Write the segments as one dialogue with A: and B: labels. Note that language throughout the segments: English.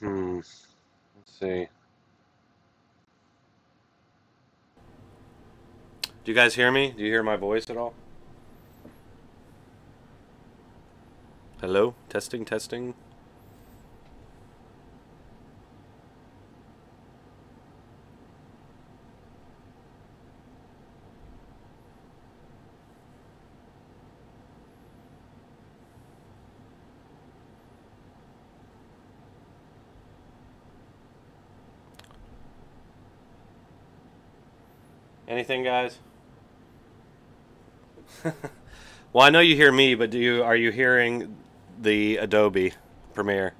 A: Let's see. Do you guys hear me? Do you hear my voice at all? Hello? Testing, testing. Anything, guys? Well, I know you hear me, but are you hearing the Adobe Premiere?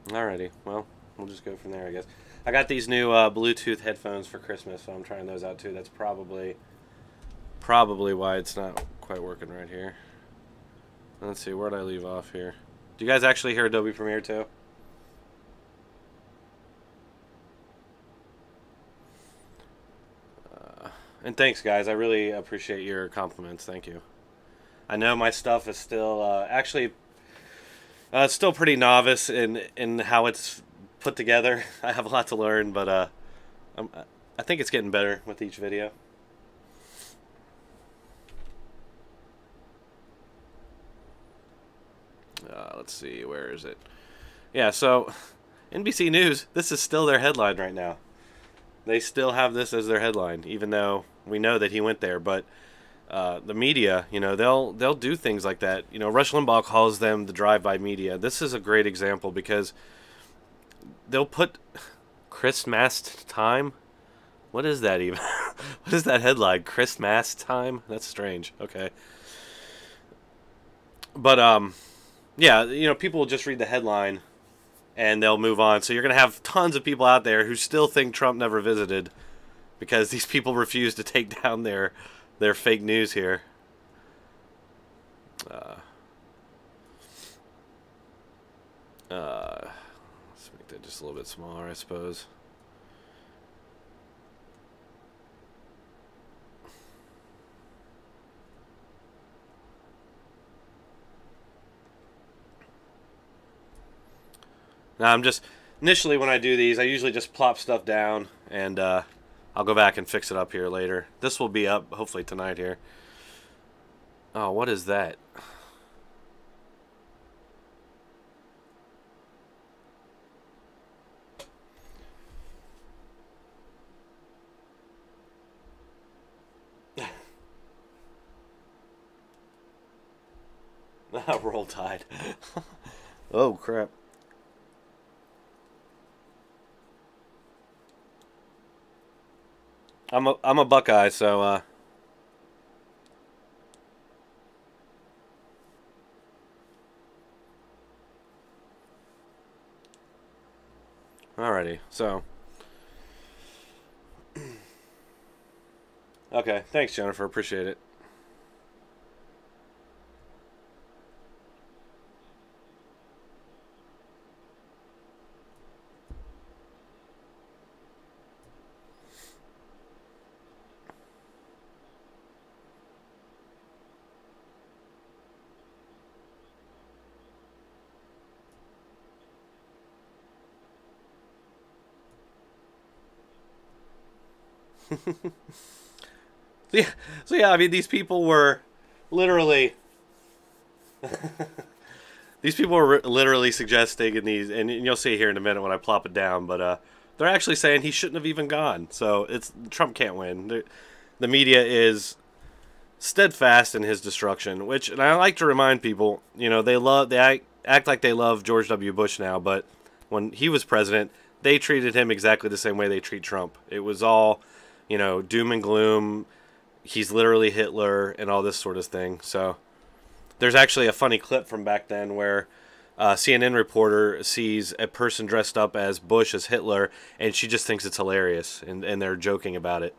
A: Alrighty. Well, we'll just go from there, I guess. I got these new Bluetooth headphones for Christmas, so I'm trying those out too. That's probably why it's not quite working right here. Let's see, where'd I leave off here? Do you guys actually hear Adobe Premiere too? And thanks, guys. I really appreciate your compliments. Thank you. I know my stuff is still actually it's still pretty novice in how it's put together. I have a lot to learn, but I'm, I think it's getting better with each video. Let's see, where is it? Yeah, so NBC News, this is still their headline right now. They still have this as their headline, even though we know that he went there. But the media, they'll do things like that. Rush Limbaugh calls them the drive-by media. This is a great example because they'll put Christmas time. What is that even? What is that headline? Christmas time? That's strange. Okay. But yeah, people will just read the headline and they'll move on. So you're going to have tons of people out there who still think Trump never visited because these people refuse to take down their fake news here. Let's make that just a little bit smaller, I suppose. Now I'm just initially when I do these, I usually just plop stuff down and I'll go back and fix it up here later. This will be up hopefully tonight here. Oh, what is that? Roll Tide. Oh crap. I'm a Buckeye, so alrighty. So okay, thanks Jennifer, appreciate it. Yeah, so yeah, I mean these people were literally these people were literally suggesting in these, and you'll see here in a minute when I plop it down, but they're actually saying he shouldn't have even gone. So it's Trump can't win. The media is steadfast in his destruction, which, and I like to remind people, they act like they love George W. Bush now, but when he was president, they treated him exactly the same way they treat Trump. It was all, doom and gloom. He's literally Hitler and all this sort of thing. So there's actually a funny clip from back then where a CNN reporter sees a person dressed up as Bush as Hitler, and she just thinks it's hilarious, and they're joking about it.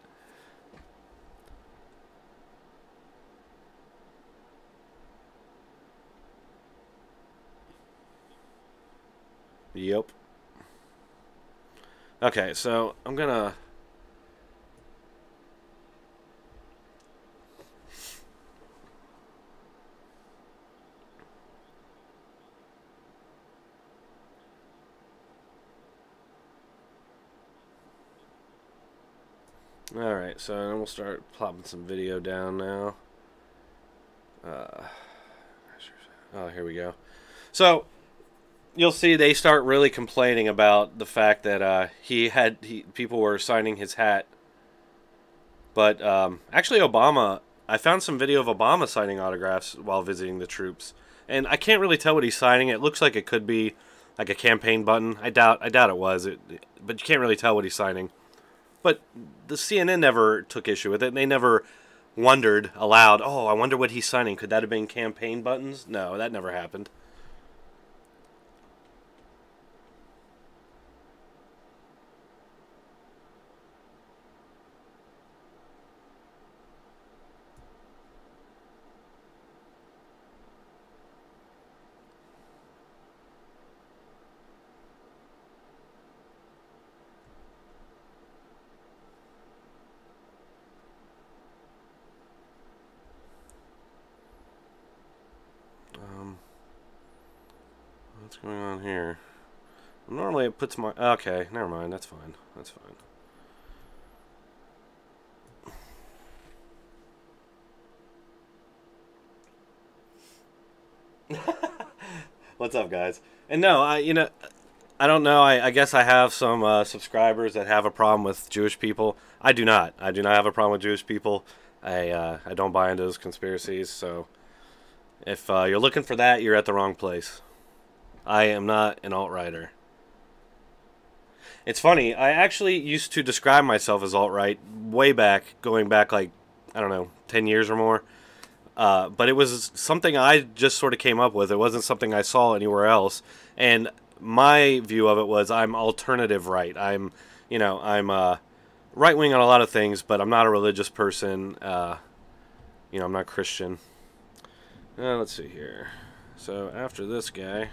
A: Yep. Okay, so I'm gonna. Alright, so then we'll start plopping some video down now. Oh, here we go. So, you'll see they start really complaining about the fact that people were signing his hat. But actually Obama, I found some video of Obama signing autographs while visiting the troops. And I can't really tell what he's signing. It looks like it could be like a campaign button. I doubt it was. But you can't really tell what he's signing. But the CNN never took issue with it. And they never wondered aloud, oh, I wonder what he's signing. Could that have been campaign buttons? No, that never happened. What's going on here? Normally it puts my... Okay, never mind. That's fine. That's fine. What's up, guys? And no, I don't know. I guess I have some subscribers that have a problem with Jewish people. I do not. I do not have a problem with Jewish people. I don't buy into those conspiracies. So if you're looking for that, you're at the wrong place. I am not an alt-righter. It's funny, I actually used to describe myself as alt-right way back, going back like, I don't know, 10 years or more. But it was something I just sort of came up with. It wasn't something I saw anywhere else. And my view of it was I'm alternative right. I'm right-wing on a lot of things, but I'm not a religious person. I'm not Christian. Let's see here. So after this guy...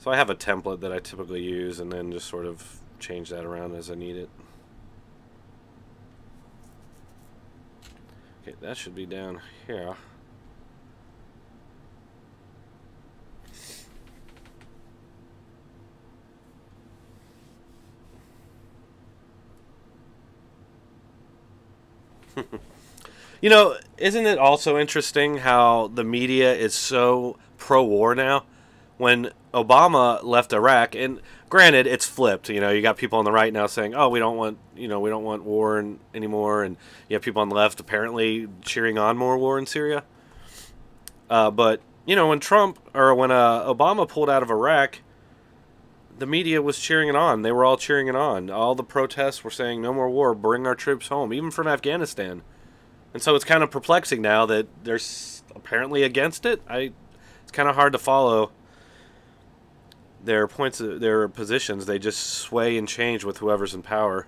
A: So I have a template that I typically use and then just sort of change that around as I need it. Okay, that should be down here. Isn't it also interesting how the media is so pro-war now? When Obama left Iraq, and granted, it's flipped. You got people on the right now saying, "Oh, we don't want war anymore," and you have people on the left apparently cheering on more war in Syria. But when when Obama pulled out of Iraq, the media was cheering it on. They were all cheering it on. All the protests were saying, "No more war. Bring our troops home," even from Afghanistan. And so it's kind of perplexing now that they're apparently against it. It's kind of hard to follow their positions. They just sway and change with whoever's in power.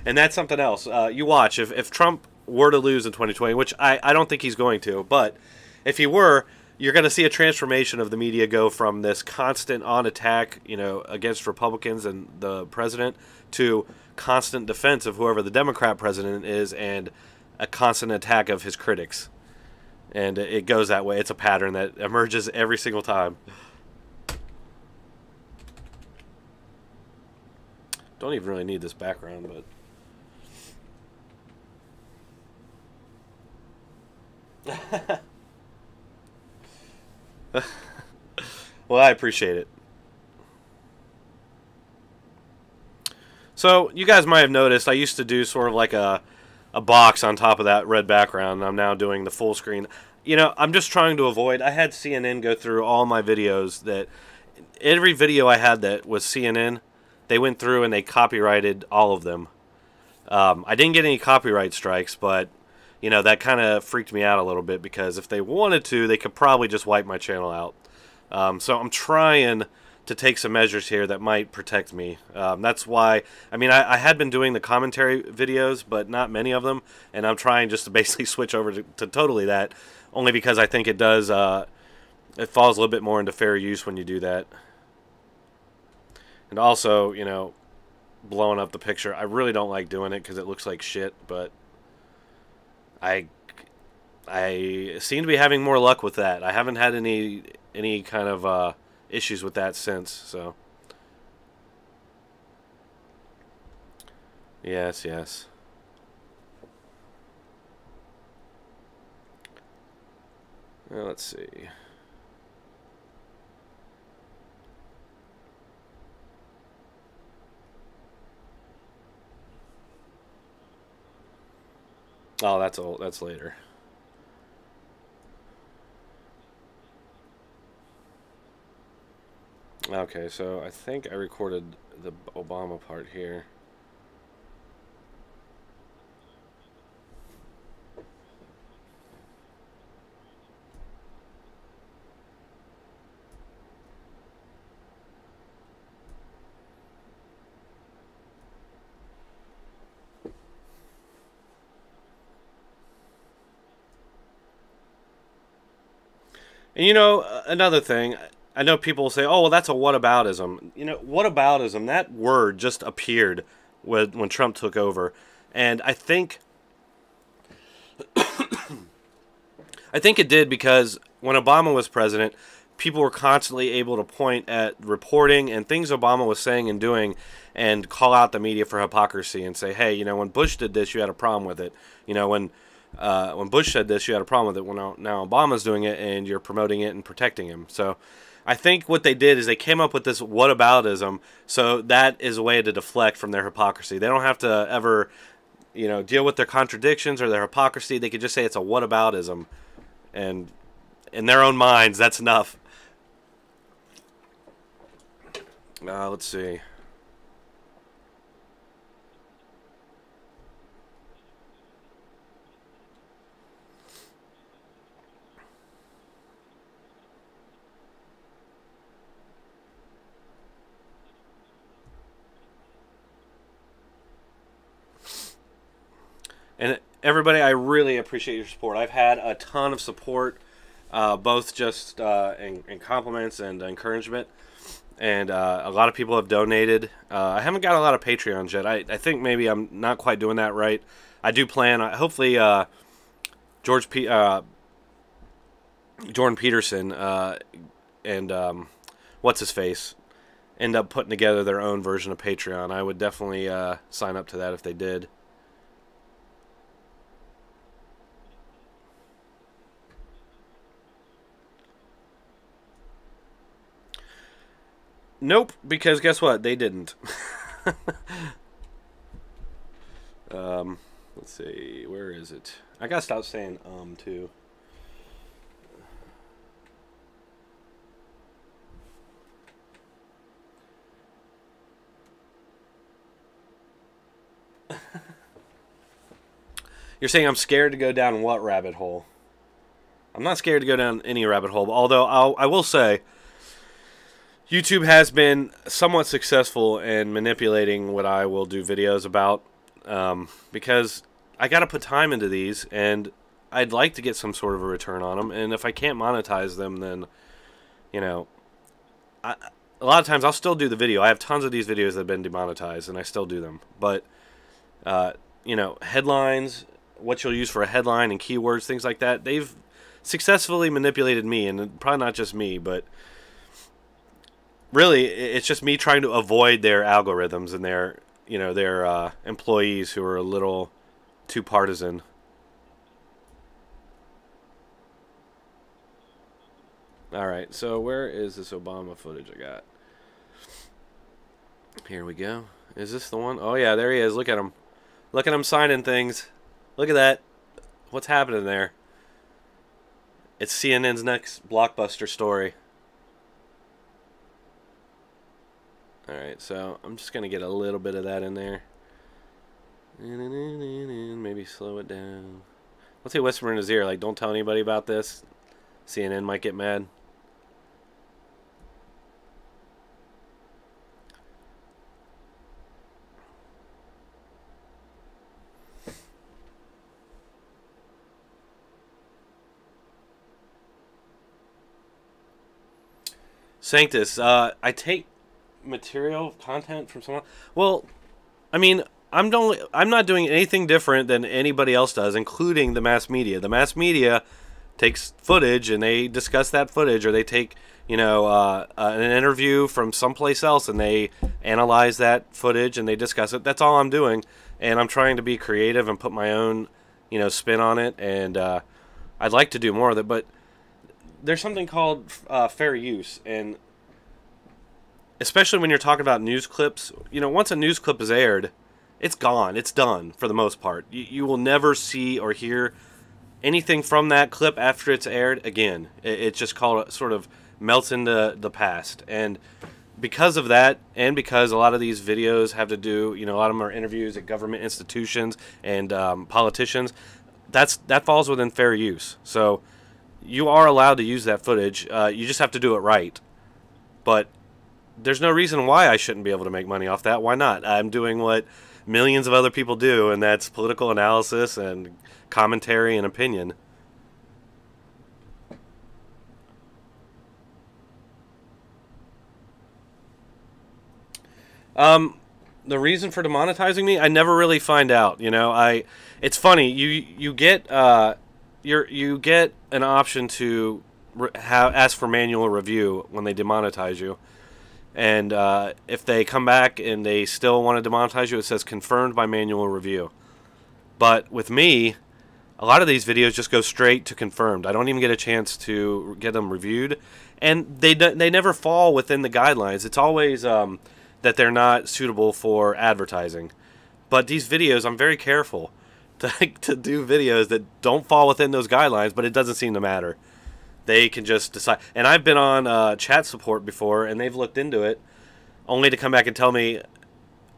A: And that's something else. You watch, if Trump were to lose in 2020, which I don't think he's going to, but if he were, you're going to see a transformation of the media go from this constant on attack, against Republicans and the president, to constant defense of whoever the Democrat president is and a constant attack of his critics. And it goes that way. It's a pattern that emerges every single time. Don't even really need this background, but... Well, I appreciate it. So, you guys might have noticed I used to do sort of like a box on top of that red background, and I'm now doing the full screen. I'm just trying to avoid... I had CNN go through all my videos that... Every video I had that was CNN, they went through and they copyrighted all of them. I didn't get any copyright strikes, but, that kind of freaked me out a little bit, because if they wanted to, they could probably just wipe my channel out. So I'm trying to take some measures here that might protect me. That's why, I had been doing the commentary videos, but not many of them, and I'm trying just to basically switch over to totally that, only because I think it does, it falls a little bit more into fair use when you do that. And also, blowing up the picture, I really don't like doing it because it looks like shit, but I seem to be having more luck with that. I haven't had any kind of issues with that since, so Yes, yes. Well, let's see. Oh, that's old. That's later. Okay, so I think I recorded the Obama part here. And you know, another thing, I know people will say, "Oh, well, that's a whataboutism." You know, whataboutism, that word just appeared when Trump took over, and I think it did because when Obama was president, people were constantly able to point at reporting and things Obama was saying and doing, and call out the media for hypocrisy and say, "Hey, you know, when Bush did this, you had a problem with it. You know, when Bush said this, you had a problem with it. When now Obama's doing it, and you're promoting it and protecting him." So, I think what they did is they came up with this whataboutism, so that is a way to deflect from their hypocrisy. They don't have to ever, you know, deal with their contradictions or their hypocrisy. They could just say it's a whataboutism, and in their own minds, that's enough. Let's see. And everybody, I really appreciate your support. I've had a ton of support, both just in compliments and encouragement. And a lot of people have donated. I haven't got a lot of Patreons yet. I think maybe I'm not quite doing that right. I do plan, hopefully, Jordan Peterson and what's his face end up putting together their own version of Patreon. I would definitely sign up to that if they did. Nope, because guess what? They didn't. Let's see. Where is it? I gotta stop saying too. You're saying I'm scared to go down what rabbit hole? I'm not scared to go down any rabbit hole, although I will say YouTube has been somewhat successful in manipulating what I will do videos about, because I got to put time into these, and I'd like to get some sort of a return on them. And if I can't monetize them, then, you know, a lot of times I'll still do the video. I have tons of these videos that have been demonetized, and I still do them. But, you know, headlines, what you'll use for a headline and keywords, things like that, they've successfully manipulated me, and probably not just me, but really, it's just me trying to avoid their algorithms and their, you know, their employees who are a little too partisan. All right, so where is this Obama footage I got? Here we go. Is this the one? Oh, yeah, there he is. Look at him. Look at him signing things. Look at that. What's happening there? It's CNN's next blockbuster story. Alright, so I'm just going to get a little bit of that in there. Maybe slow it down. What's he whispering in his ear? Like, don't tell anybody about this. CNN might get mad. Sanctus, I take material content from someone. Well, I mean, I'm not doing anything different than anybody else does, including the mass media. The mass media takes footage and they discuss that footage, or they take an interview from someplace else, and they analyze that footage and they discuss it. That's all I'm doing, and I'm trying to be creative and put my own, spin on it. And I'd like to do more of it, but there's something called fair use, and especially when you're talking about news clips. Once a news clip is aired, it's gone. It's done for the most part. You will never see or hear anything from that clip after it's aired again. It's just sort of melts into the past. And because of that, and because a lot of these videos have to do, a lot of them are interviews at government institutions and politicians, that falls within fair use. So you are allowed to use that footage. You just have to do it right. But there's no reason why I shouldn't be able to make money off that. Why not? I'm doing what millions of other people do, and that's political analysis and commentary and opinion. The reason for demonetizing me, I never really find out. It's funny. You get you get an option to ask for manual review when they demonetize you. And if they come back and they still want to demonetize you, it says confirmed by manual review. But with me, a lot of these videos just go straight to confirmed. I don't even get a chance to get them reviewed. And they never fall within the guidelines. It's always that they're not suitable for advertising. But these videos, I'm very careful to do videos that don't fall within those guidelines, but it doesn't seem to matter. They can just decide. And I've been on chat support before, and they've looked into it, only to come back and tell me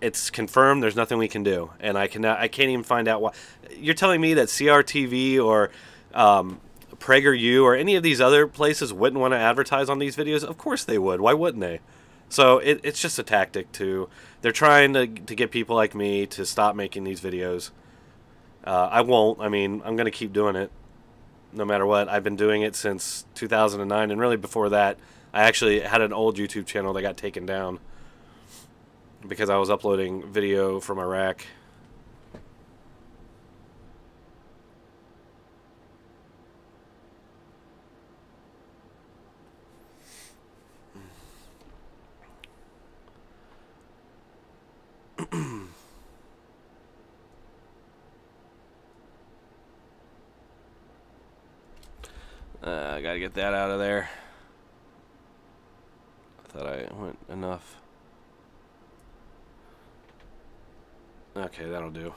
A: it's confirmed. There's nothing we can do, and I can't even find out why. You're telling me that CRTV or PragerU or any of these other places wouldn't want to advertise on these videos? Of course they would. Why wouldn't they? So it's just a tactic to. They're trying to get people like me to stop making these videos. I won't. I mean, I'm going to keep doing it. No matter what. I've been doing it since 2009, and really before that, I actually had an old YouTube channel that got taken down because I was uploading video from Iraq. I gotta get that out of there. I thought I went enough. Okay, that'll do.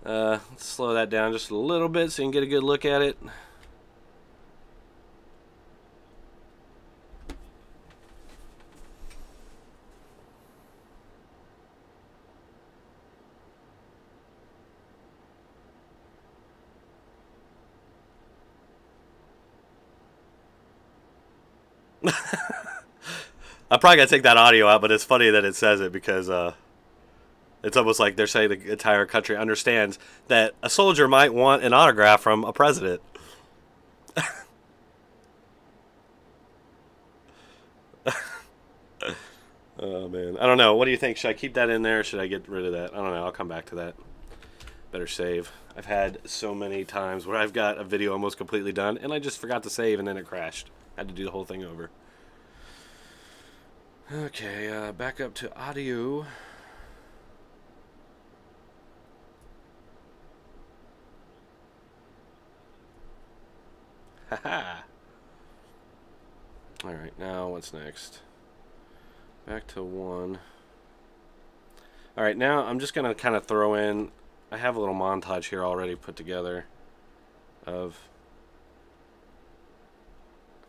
A: Let's slow that down just a little bit so you can get a good look at it. I probably gotta take that audio out, but it's funny that it says it because it's almost like they're saying the entire country understands that a soldier might want an autograph from a president. Oh man, I don't know. What do you think? Should I keep that in there or should I get rid of that? I don't know. I'll come back to that. Better save. I've had so many times where I've got a video almost completely done and I just forgot to save and then it crashed. I had to do the whole thing over. Okay, back up to audio. Haha. Alright, now what's next? Back to 1. Alright, now I'm just going to kind of throw in... I have a little montage here already put together of...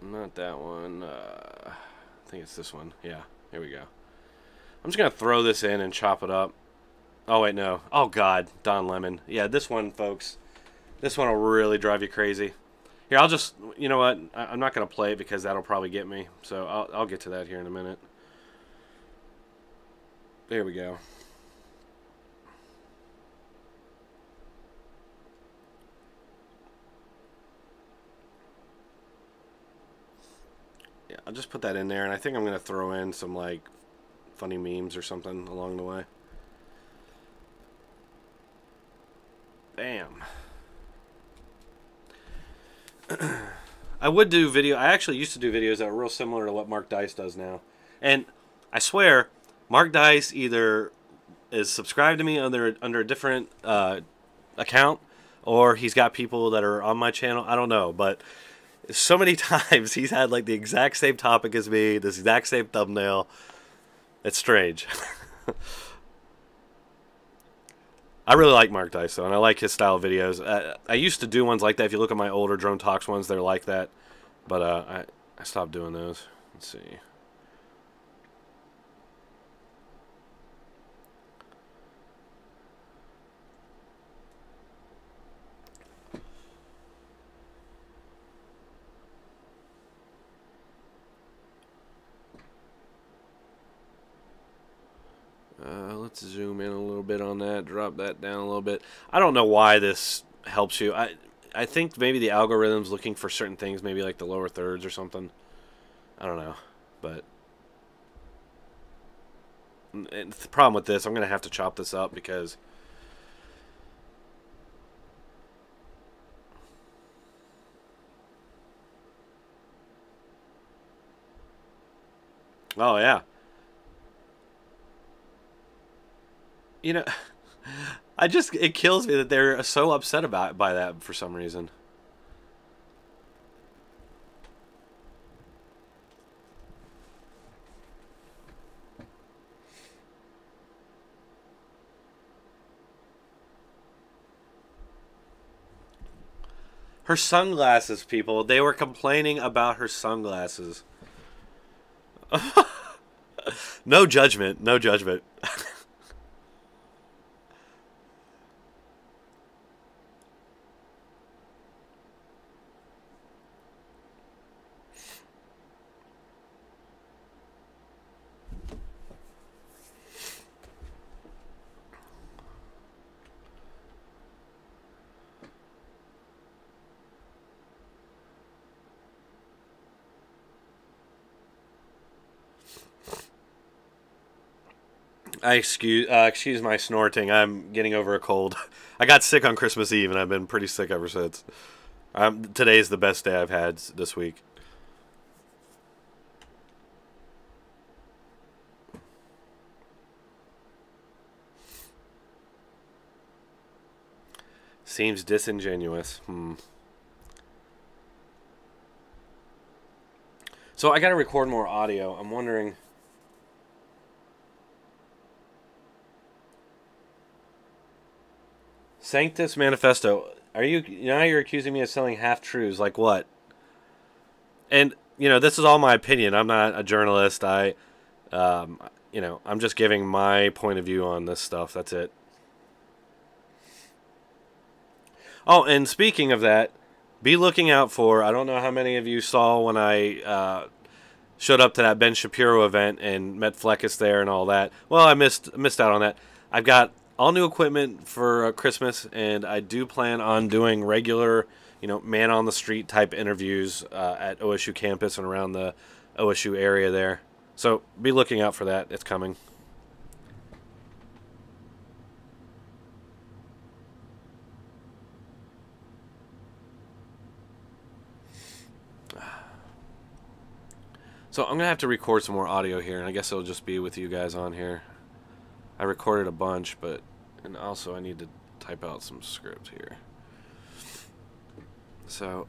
A: Not that one. I think it's this one. Yeah, here we go. I'm just going to throw this in and chop it up. Oh, wait, no. Oh, God. Don Lemon. Yeah, this one, folks. This one will really drive you crazy. Here, I'll just... You know what? I'm not going to play it because that'll probably get me. So I'll get to that here in a minute. There we go. Yeah, I'll just put that in there, and I think I'm going to throw in some, like, funny memes or something along the way. Bam. I would do video. I actually used to do videos that were real similar to what Mark Dice does now. And I swear, Mark Dice either is subscribed to me under a different account, or he's got people that are on my channel. I don't know, but so many times he's had like the exact same topic as me, this exact same thumbnail. It's strange. I really like Mark Dice, though, and I like his style of videos. I used to do ones like that. If you look at my older Drone Talks ones, they're like that. But I stopped doing those. Let's see. Let's zoom in a little bit on that, drop that down a little bit. I don't know why this helps you. I think maybe the algorithm's looking for certain things, maybe like the lower thirds or something. I don't know. But and the problem with this, I'm going to have to chop this up because... Oh, yeah. You know, it kills me that they're so upset by that for some reason. Her sunglasses, people. They were complaining about her sunglasses. No judgment. No judgment. Excuse my snorting. I'm getting over a cold. I got sick on Christmas Eve, and I've been pretty sick ever since. Today's the best day I've had this week. Seems disingenuous. So I got to record more audio. I'm wondering... Sanctus Manifesto. Now you're accusing me of selling half-truths. Like what? And, this is all my opinion. I'm not a journalist. I'm just giving my point of view on this stuff. That's it. Oh, and speaking of that, be looking out for, I don't know how many of you saw when I showed up to that Ben Shapiro event and met Fleckus there and all that. Well, I missed out on that. I've got all new equipment for Christmas, and I do plan on doing regular, man on the street type interviews at OSU campus and around the OSU area there. So be looking out for that. It's coming. So I'm going to have to record some more audio here, and I guess it'll just be with you guys on here. I recorded a bunch, and also I need to type out some script here. So...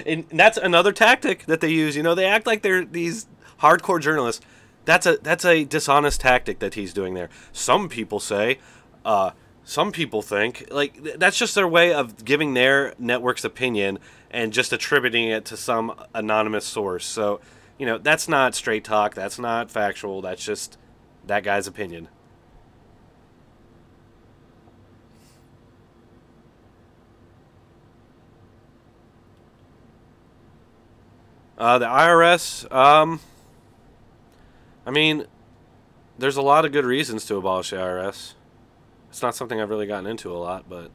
A: and that's another tactic that they use. They act like they're these hardcore journalists. That's a dishonest tactic that he's doing there. Some people say, some people think, like, that's just their way of giving their network's opinion and just attributing it to some anonymous source. So, that's not straight talk. That's not factual. That's just that guy's opinion. The IRS, I mean, there's a lot of good reasons to abolish the IRS. It's not something I've really gotten into a lot, but...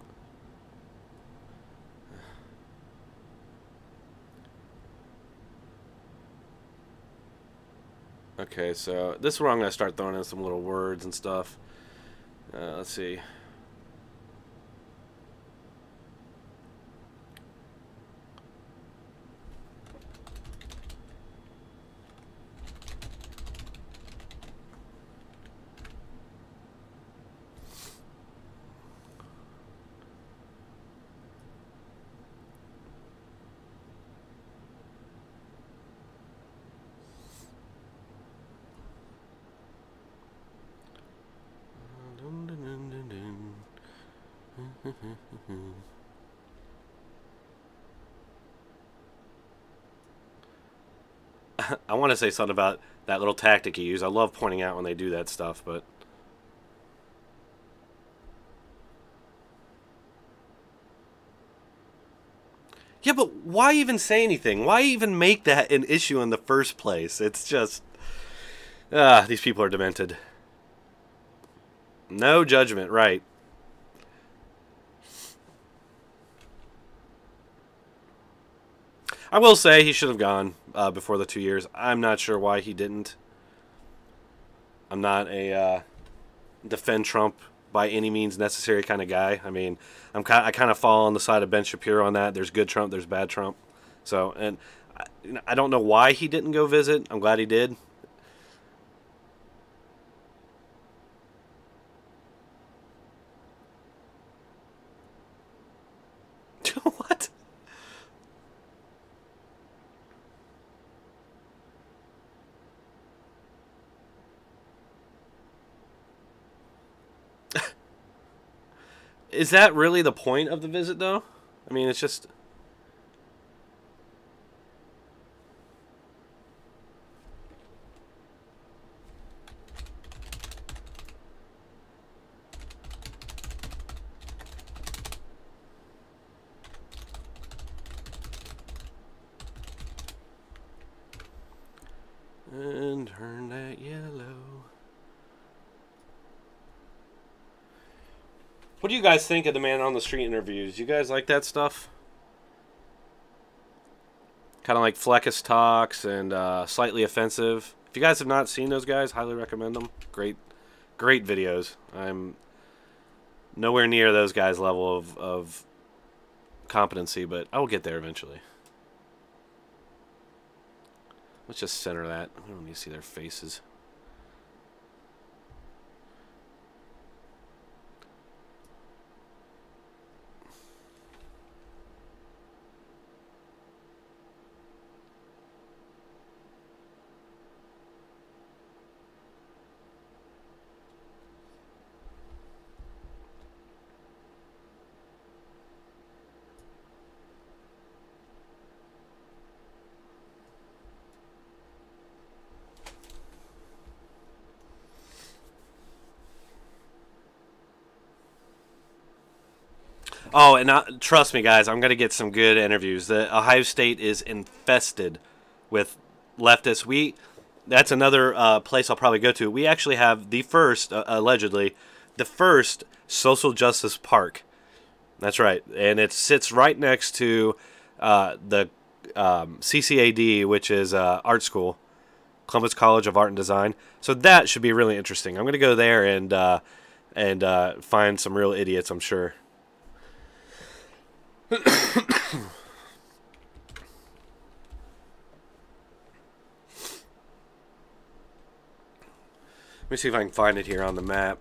A: Okay, so this is where I'm going to start throwing in some little words and stuff. Let's see. I want to say something about that little tactic you use. I love pointing out when they do that stuff, but... Yeah, but why even say anything? Why even make that an issue in the first place? It's just... these people are demented. No judgment, right. I will say he should have gone before the 2 years. I'm not sure why he didn't. I'm not a defend Trump by any means necessary kind of guy. I mean, I kind of fall on the side of Ben Shapiro on that. There's good Trump, there's bad Trump. So, and I don't know why he didn't go visit. I'm glad he did. What? Is that really the point of the visit, though? I mean, it's just... And turn that yellow. What do you guys think of the man on the street interviews? You guys like that stuff? Kind of like Fleckus Talks and Slightly Offensive. If you guys have not seen those guys, highly recommend them. Great videos. I'm nowhere near those guys' level of competency, but I will get there eventually. Let's just center that. We don't need to see their faces. Oh, and trust me, guys, I'm going to get some good interviews. The Ohio State is infested with leftists. That's another place I'll probably go to. We actually have the first, allegedly, the first social justice park. That's right, and it sits right next to the CCAD, which is art school, Columbus College of Art and Design. So that should be really interesting. I'm going to go there and find some real idiots, I'm sure. Let me see if I can find it here on the map.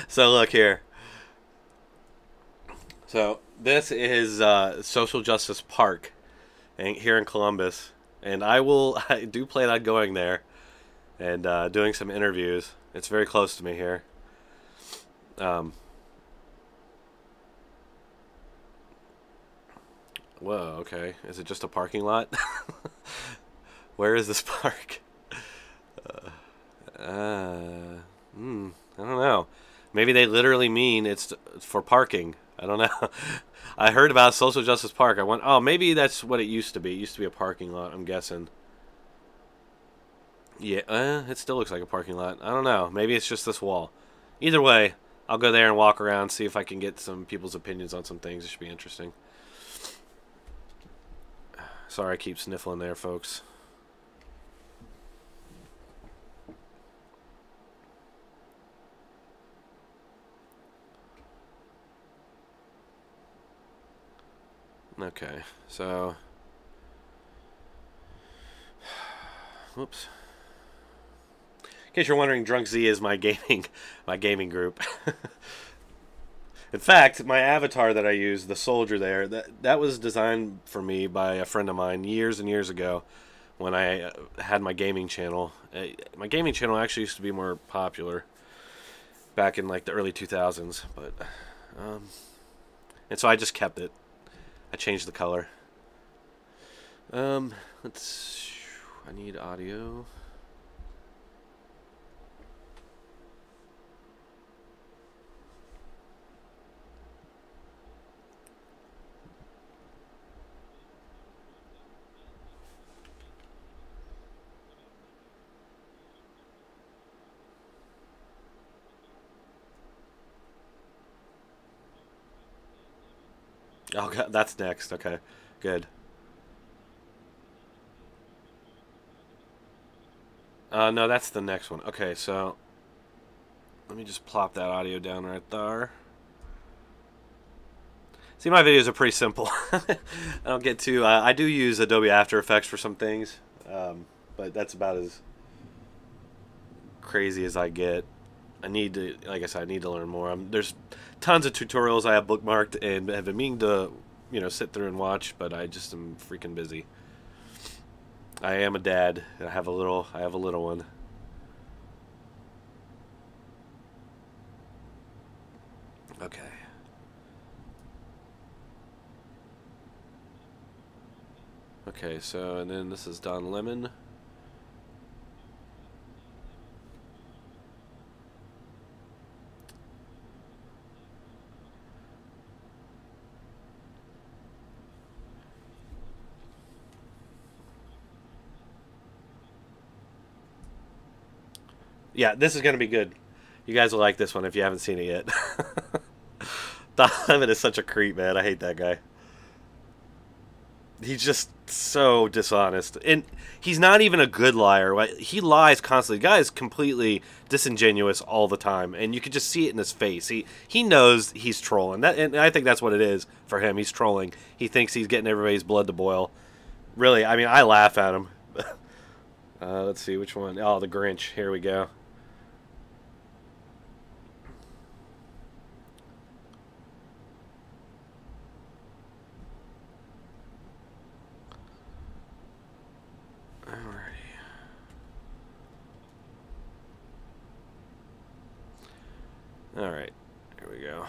A: So look here. So this is Social Justice Park here in Columbus, and I do plan on going there and doing some interviews. It's very close to me here. Whoa, okay. Is it just a parking lot? Where is this park? I don't know. Maybe they literally mean it's for parking. I don't know. I heard about Social Justice Park. I went, oh, maybe that's what it used to be. It used to be a parking lot, I'm guessing. Yeah, it still looks like a parking lot. I don't know. Maybe it's just this wall. Either way, I'll go there and walk around, see if I can get some people's opinions on some things. It should be interesting. Sorry I keep sniffling there, folks. Okay, so... Whoops. In case you're wondering, Drunk Z is my gaming group. In fact, my avatar that I use, the soldier there, that was designed for me by a friend of mine years and years ago when I had my gaming channel. My gaming channel actually used to be more popular back in like the early 2000s, but and so I just kept it. I changed the color. Let's. I need audio. Oh, God, that's next. Okay, good. No, that's the next one. Okay, so let me just plop that audio down right there. See, my videos are pretty simple. I don't get too... I do use Adobe After Effects for some things, but that's about as crazy as I get. I need to, like I said, I need to learn more. There's tons of tutorials I have bookmarked and have been meaning to, sit through and watch, but I just am freaking busy. I am a dad. I have a little one. Okay. Okay, so, and then this is Don Lemon. Yeah, this is going to be good. You guys will like this one if you haven't seen it yet. Don Lemon is such a creep, man. I hate that guy. He's just so dishonest. And he's not even a good liar. He lies constantly. The guy is completely disingenuous all the time. And you can just see it in his face. He knows he's trolling. And I think that's what it is for him. He's trolling. He thinks he's getting everybody's blood to boil. Really, I mean, I laugh at him. Let's see, which one? Oh, the Grinch. Here we go. Alright, here we go.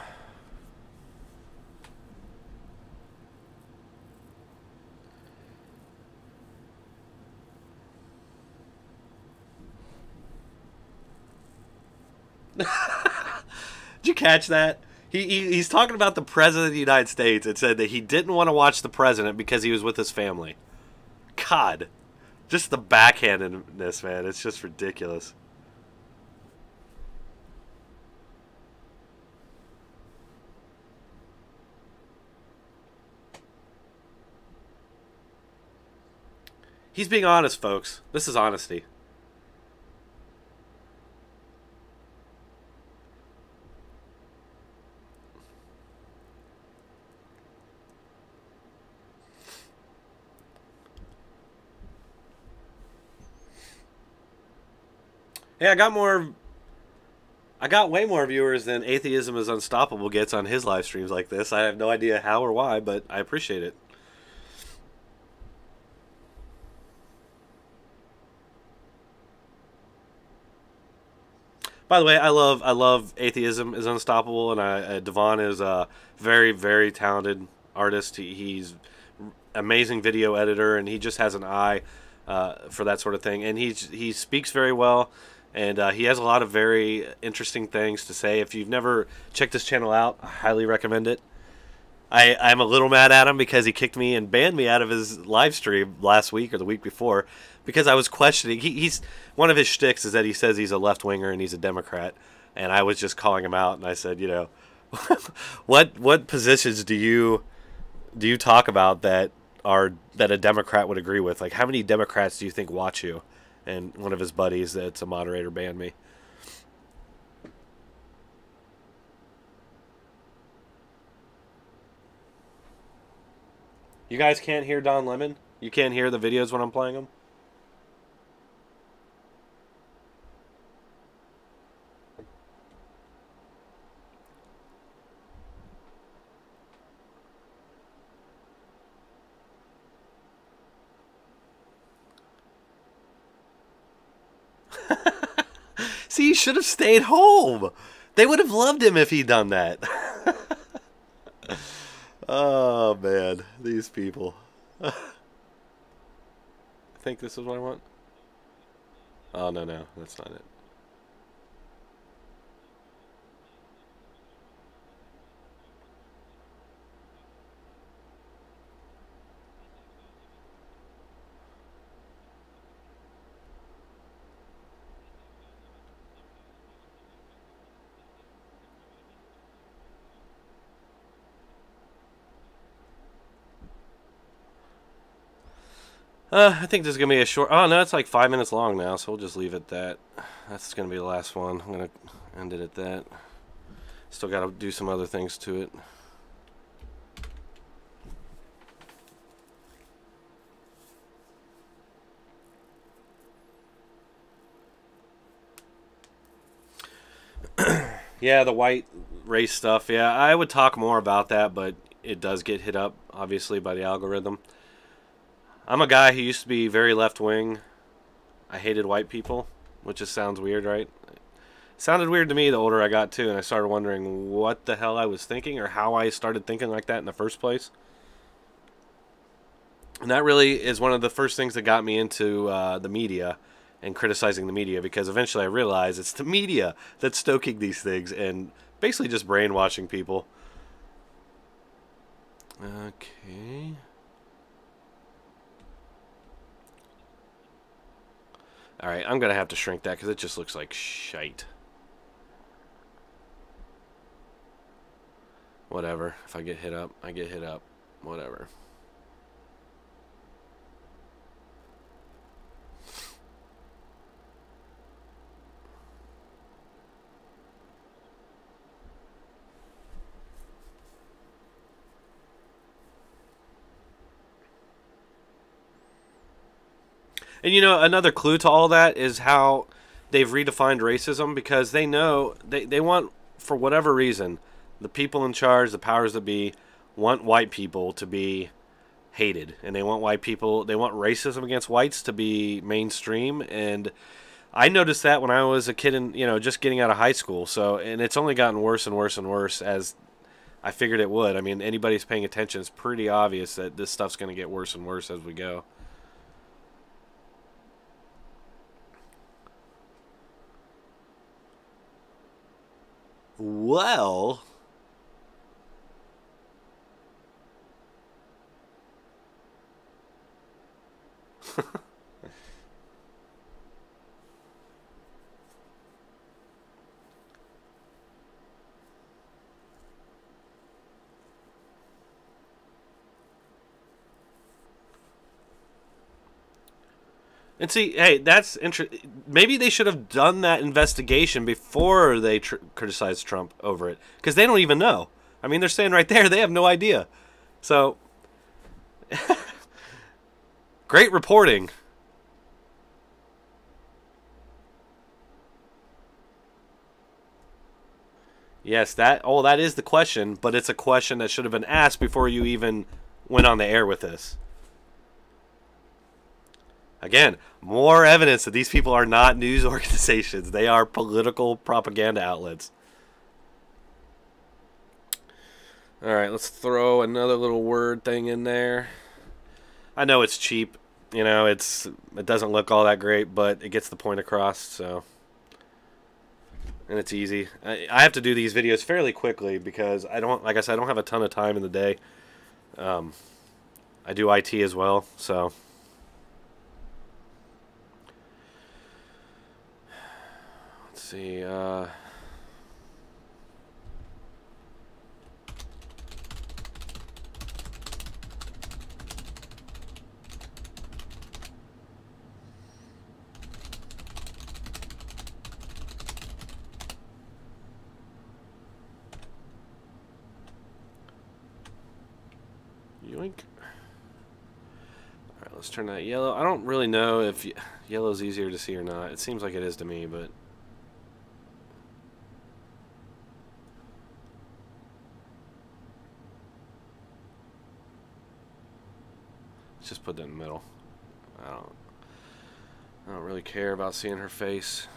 A: Did you catch that? He's talking about the President of the United States and said that he didn't want to watch the President because he was with his family. God. Just the backhandedness, man. It's just ridiculous. He's being honest, folks. This is honesty. Hey, I got way more viewers than Atheism is Unstoppable gets on his live streams like this. I have no idea how or why, but I appreciate it. By the way, I love Atheism is Unstoppable, and Devon is a very, very talented artist. He's amazing video editor, and he just has an eye for that sort of thing. And he speaks very well, And he has a lot of very interesting things to say. If you've never checked this channel out, I highly recommend it. I'm a little mad at him because he kicked me and banned me out of his live stream last week or the week before because I was questioning. He's one of his shticks is that he says he's a left-winger and he's a Democrat. And I was just calling him out, and I said, you know, what positions do you talk about that a Democrat would agree with? Like, how many Democrats do you think watch you? And one of his buddies that's a moderator banned me. You guys can't hear Don Lemon? You can't hear the videos when I'm playing them? See, he should have stayed home. They would have loved him if he'd done that. Oh, man. These people. I think this is what I want. Oh, no, no. That's not it. I think this is going to be a short... Oh, no, it's like 5 minutes long now, so we'll just leave it at that. That's going to be the last one. I'm going to end it at that. Still got to do some other things to it. Yeah, the white race stuff. Yeah, I would talk more about that, but it does get hit up, obviously, by the algorithm. I'm a guy who used to be very left-wing. I hated white people, which just sounds weird, right? It sounded weird to me the older I got, too, and I started wondering what the hell I was thinking or how I started thinking like that in the first place. And that really is one of the first things that got me into the media and criticizing the media, because eventually I realized it's the media that's stoking these things and basically just brainwashing people. Okay... Alright, I'm going to have to shrink that because it just looks like shite. Whatever. If I get hit up, I get hit up. Whatever. And you know, another clue to all that is how they've redefined racism, because they know they want, for whatever reason, the people in charge, the powers that be, want white people to be hated, and they want racism against whites to be mainstream. And I noticed that when I was a kid and, you know, just getting out of high school. So, and it's only gotten worse and worse and worse as I figured it would. I mean, anybody who's paying attention, it's pretty obvious that this stuff's going to get worse and worse as we go. Well, and see, hey, that's interesting. Maybe they should have done that investigation before they criticized Trump over it, because they don't even know. I mean, they're saying right there they have no idea. So, great reporting. Yes, that is the question, but it's a question that should have been asked before you even went on the air with this. Again, more evidence that these people are not news organizations. They are political propaganda outlets. Alright, let's throw another little word thing in there. I know it's cheap. You know, it doesn't look all that great, but it gets the point across, so and it's easy. I have to do these videos fairly quickly because I don't, like I said, I don't have a ton of time in the day. I do IT as well, so let's see. Yoink. Alright, let's turn that yellow. I don't really know if yellow's easier to see or not. It seems like it is to me, but... let's just put that in the middle. I don't really care about seeing her face.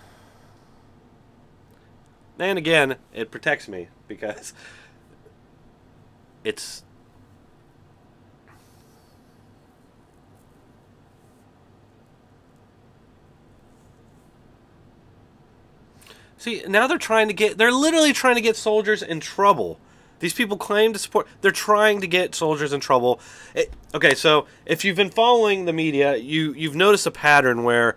A: And again, it protects me because it's... see, now they're literally trying to get soldiers in trouble. These people claim to support, they're trying to get soldiers in trouble. Okay, so if you've been following the media, you've noticed a pattern where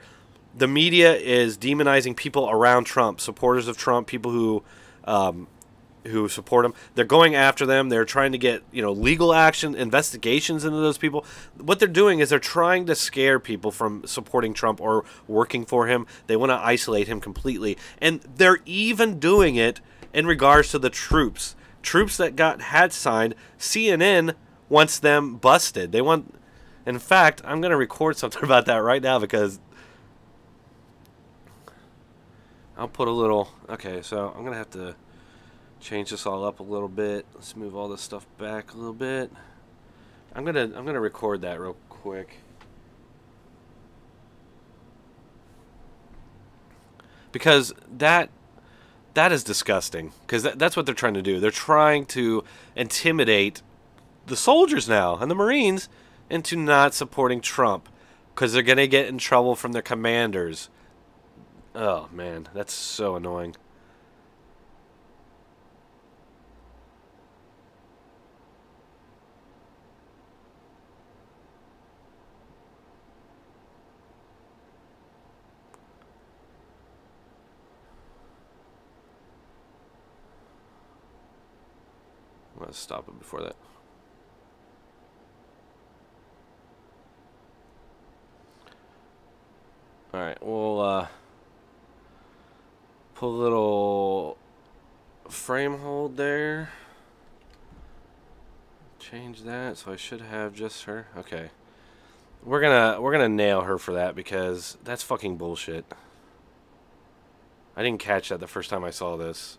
A: the media is demonizing people around Trump, supporters of Trump, people who support him. They're going after them. They're trying to get, legal action, investigations into those people. What they're doing is they're trying to scare people from supporting Trump or working for him. They want to isolate him completely. And they're even doing it in regards to the troops. Troops that had signed, CNN wants them busted. They want... in fact, I'm going to record something about that right now because... I'll put a little... okay, so I'm going to have to change this all up a little bit. Let's move all this stuff back a little bit. I'm gonna record that real quick. Because that is disgusting. Because that's what they're trying to do. They're trying to intimidate the soldiers now and the Marines into not supporting Trump. Because they're going to get in trouble from their commanders. Oh, man. That's so annoying. Let's stop it before that. Alright, we'll put a little frame hold there. Change that, so I should have just her. Okay. We're gonna nail her for that because that's fucking bullshit. I didn't catch that the first time I saw this.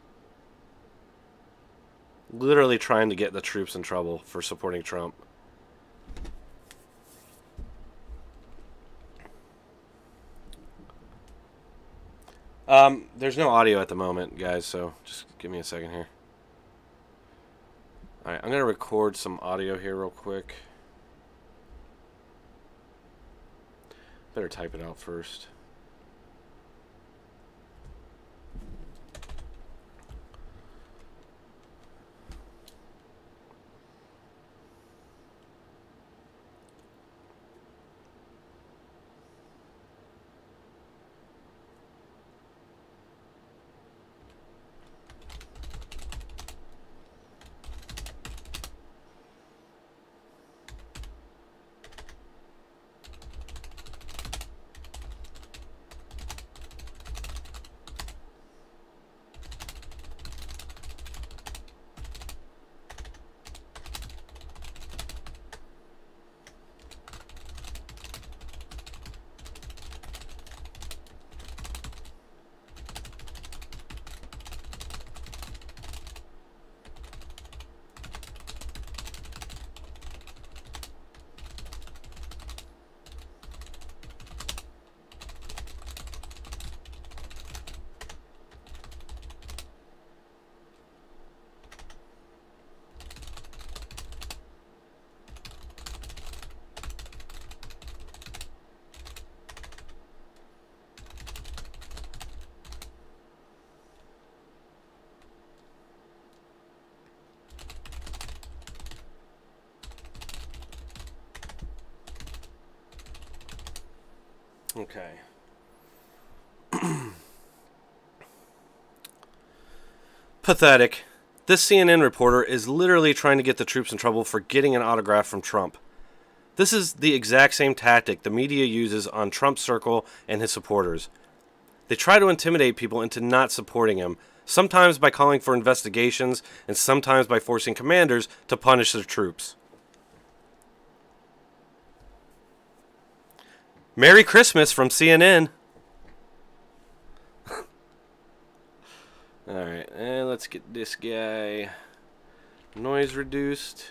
A: Literally trying to get the troops in trouble for supporting Trump. There's no audio at the moment, guys, so just give me a second here. Alright, I'm going to record some audio here real quick. Better type it out first. Okay. Pathetic. This CNN reporter is literally trying to get the troops in trouble for getting an autograph from Trump. This is the exact same tactic the media uses on Trump's circle and his supporters. They try to intimidate people into not supporting him, sometimes by calling for investigations and sometimes by forcing commanders to punish their troops. Merry Christmas from CNN. Alright, and let's get this guy noise reduced.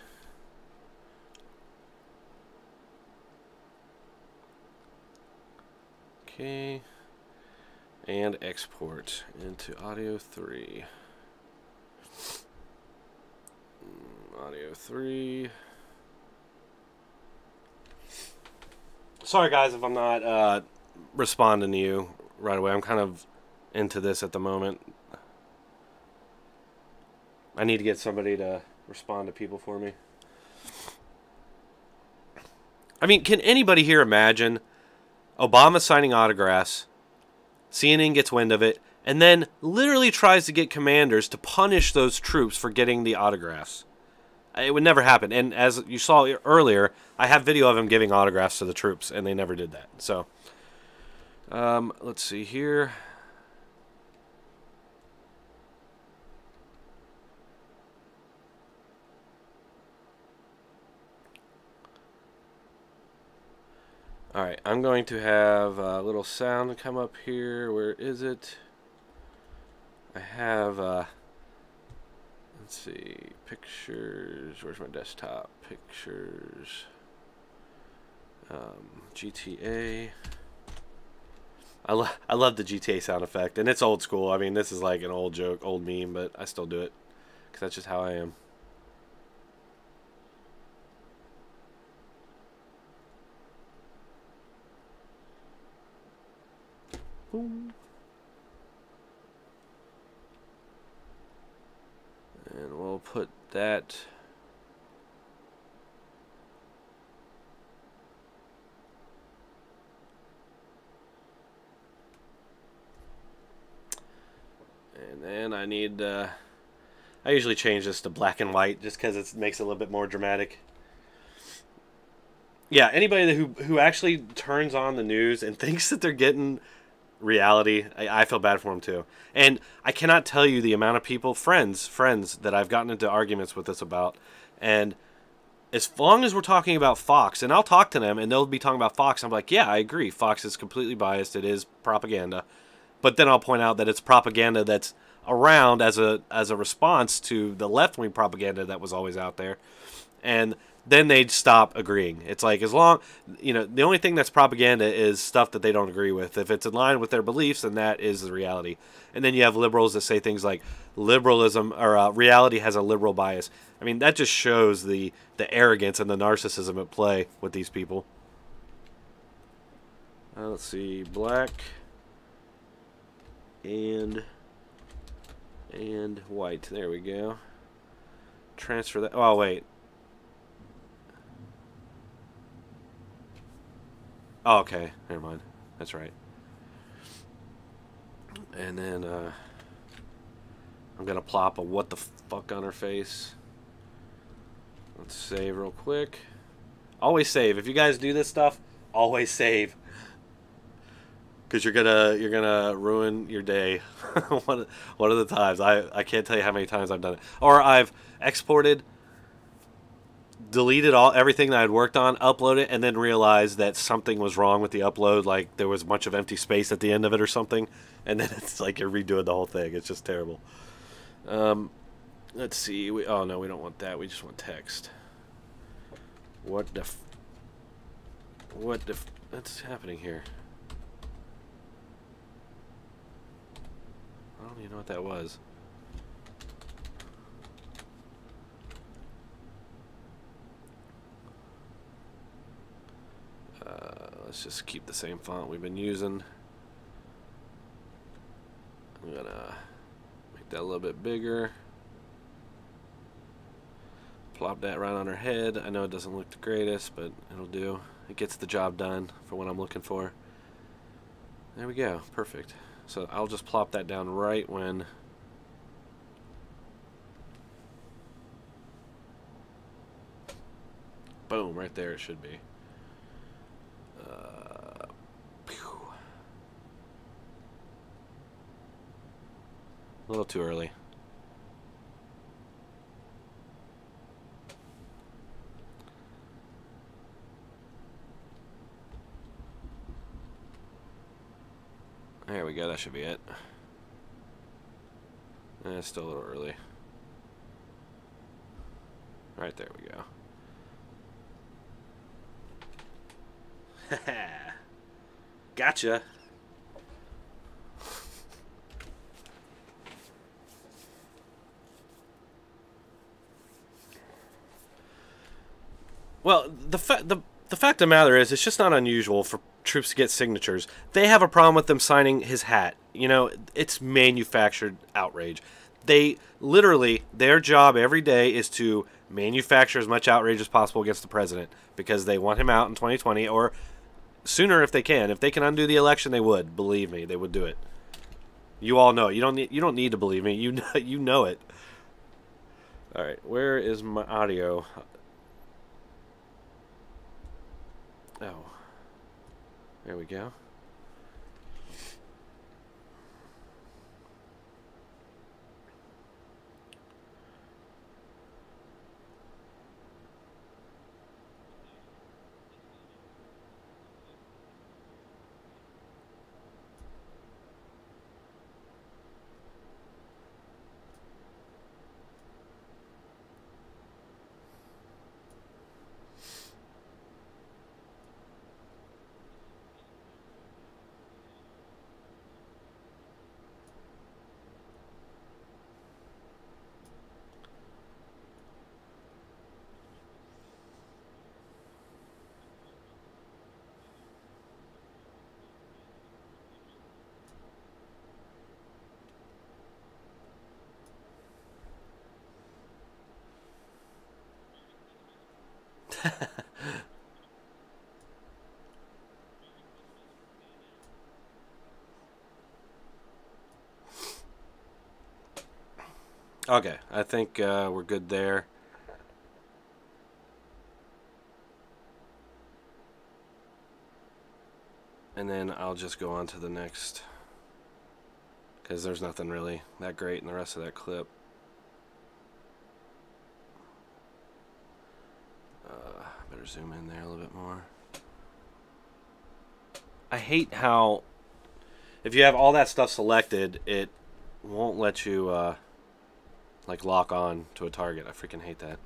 A: Okay. And export into audio 3. Audio 3. Sorry guys if I'm not responding to you right away. I'm kind of into this at the moment. I need to get somebody to respond to people for me. I mean, can anybody here imagine Obama signing autographs, CNN gets wind of it, and then literally tries to get commanders to punish those troops for getting the autographs? It would never happen. And as you saw earlier, I have video of him giving autographs to the troops, and they never did that. So, let's see here. Alright, I'm going to have a little sound come up here. Where is it? I have, let's see, pictures. Where's my desktop? Pictures. GTA. I love the GTA sound effect, and it's old school. I mean, this is like an old joke, old meme, but I still do it because that's just how I am. Boom. And we'll put that and then I need I usually change this to black and white just because it makes it a little bit more dramatic. Yeah, anybody who actually turns on the news and thinks that they're getting reality, I feel bad for them too. And I cannot tell you the amount of people, friends that I've gotten into arguments with this about. And as long as we're talking about Fox, and I'll talk to them and they'll be talking about Fox, I'm like, yeah, I agree. Fox is completely biased. It is propaganda. But then I'll point out that it's propaganda that's around as a response to the left-wing propaganda that was always out there. And then they'd stop agreeing. It's like, as long, the only thing that's propaganda is stuff that they don't agree with. If it's in line with their beliefs, then that is the reality. And then you have liberals that say things like liberalism or reality has a liberal bias. I mean, that just shows the arrogance and the narcissism at play with these people. Let's see, black and white. There we go. Transfer that. Oh, wait. Oh, okay. Never mind. That's right. And then I'm going to plop a what the fuck on her face. Let's save real quick. Always save. If you guys do this stuff, always save. Because you're gonna ruin your day. one of the times. I can't tell you how many times I've done it. Or I've exported, deleted everything that I'd worked on, upload it, and then realized that something was wrong with the upload, like there was a bunch of empty space at the end of it or something, and then it's like you're redoing the whole thing. It's just terrible. Let's see. Oh no, we don't want that. We just want text. What's happening here? I don't even know what that was. Let's just keep the same font we've been using. I'm gonna make that a little bit bigger. Plop that right on her head. I know it doesn't look the greatest, but it'll do. It gets the job done for what I'm looking for. There we go. Perfect. So I'll just plop that down right when... Boom, right there it should be. A little too early. There we go, that should be it. It's still a little early. Right there we go. Gotcha. Well, the fact of the matter is, it's just not unusual for troops to get signatures. They have a problem with them signing his hat. You know, it's manufactured outrage. They literally, their job every day is to manufacture as much outrage as possible against the president because they want him out in 2020 or sooner if they can. If they can undo the election, they would. Believe me, they would do it. You all know it. You don't need to believe me. You know it. All right, where is my audio? Oh, there we go. Okay, I think we're good there. And then I'll just go on to the next, because there's nothing really that great in the rest of that clip. Better zoom in there a little bit more. I hate how if you have all that stuff selected, it won't let you like lock on to a target. I freaking hate that.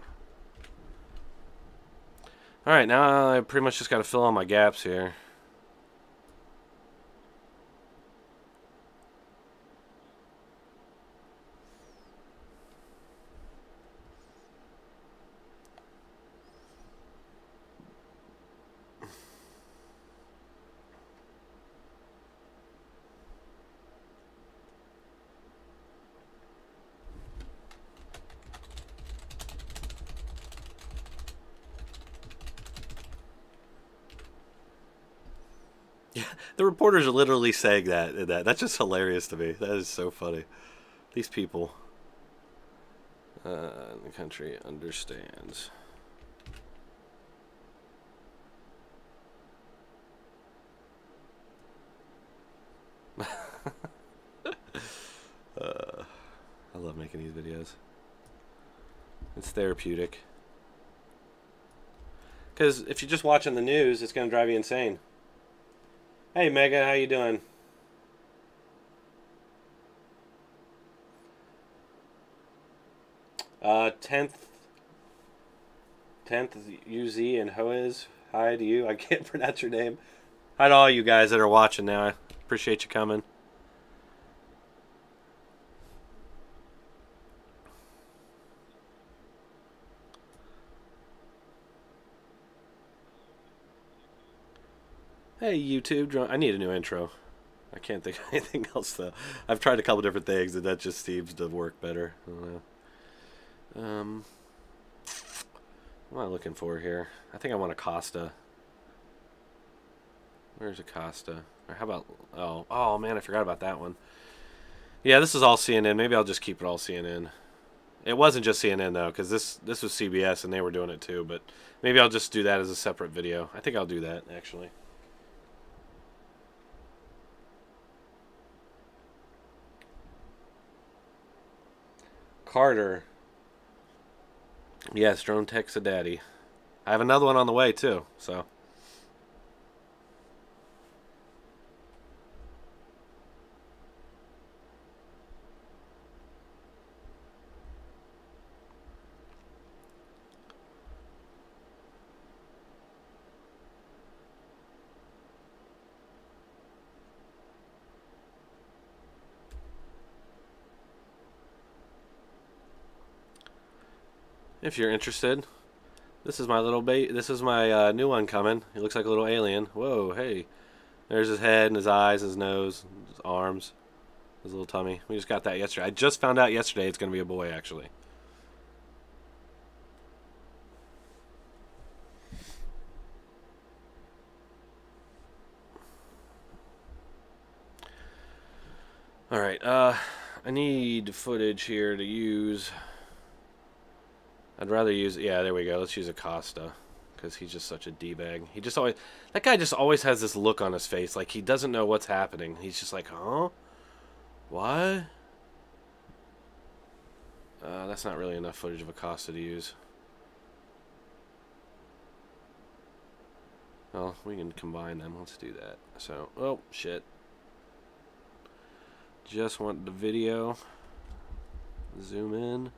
A: Alright, now I pretty much just got to fill all my gaps here. Yeah, the reporters are literally saying that. That's just hilarious to me. That is so funny. These people in the country understands. I love making these videos. It's therapeutic. Because if you're just watching the news, it's going to drive you insane. Hey, Mega, how you doing? Tenth UZ and Hoez. Hi to you. I can't pronounce your name. Hi to all you guys that are watching now. I appreciate you coming. Hey, YouTube. I need a new intro. I can't think of anything else, though. I've tried a couple different things, and that just seems to work better. I don't know. What am I looking for here? I think I want a Costa. Where's Acosta? Or how about... Oh, man, I forgot about that one. Yeah, this is all CNN. Maybe I'll just keep it all CNN. It wasn't just CNN, though, because this was CBS, and they were doing it, too. But maybe I'll just do that as a separate video. I think I'll do that, actually. Carter. Yes, Dronetek's a daddy. I have another one on the way, too, so... If you're interested, this is my little This is my new one coming. He looks like a little alien. Whoa, hey! There's his head and his eyes, his nose, his arms, his little tummy. We just got that yesterday. I just found out yesterday it's gonna be a boy, actually. All right. I need footage here to use. I'd rather use, yeah, there we go. Let's use Acosta, because he's just such a d-bag. He just always, that guy just always has this look on his face, like he doesn't know what's happening. He's just like, huh? What? That's not really enough footage of Acosta to use. Well, we can combine them. Let's do that. So, oh, shit. Just want the video. Zoom in.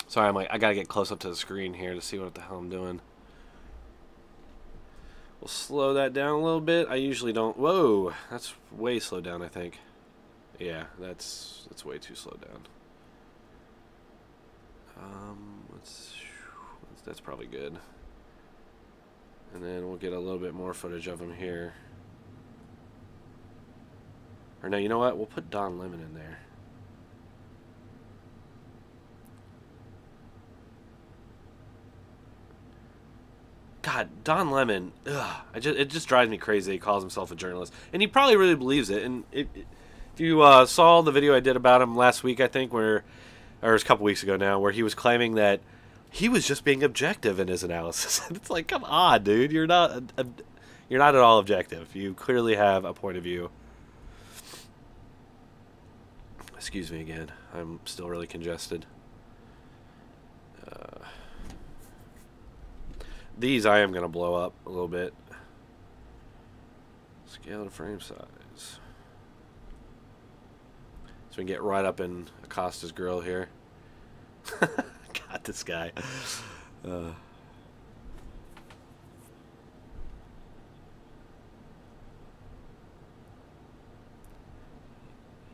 A: Sorry, I'm like, I gotta get close up to the screen here to see what the hell I'm doing. We'll slow that down a little bit. I usually don't. Whoa, that's way slowed down, I think. Yeah, that's way too slowed down. That's probably good. And then we'll get a little bit more footage of him here. Or no, you know what? We'll put Don Lemon in there. God, Don Lemon, ugh, it just drives me crazy. He calls himself a journalist, and he probably really believes it. And if you saw the video I did about him last week, I think, or it was a couple weeks ago now, where he was claiming that he was just being objective in his analysis. It's like, come on, dude, you're not at all objective. You clearly have a point of view. Excuse me again. I'm still really congested. These I am going to blow up a little bit. Scale to frame size. So we can get right up in Acosta's grill here. God, this guy. He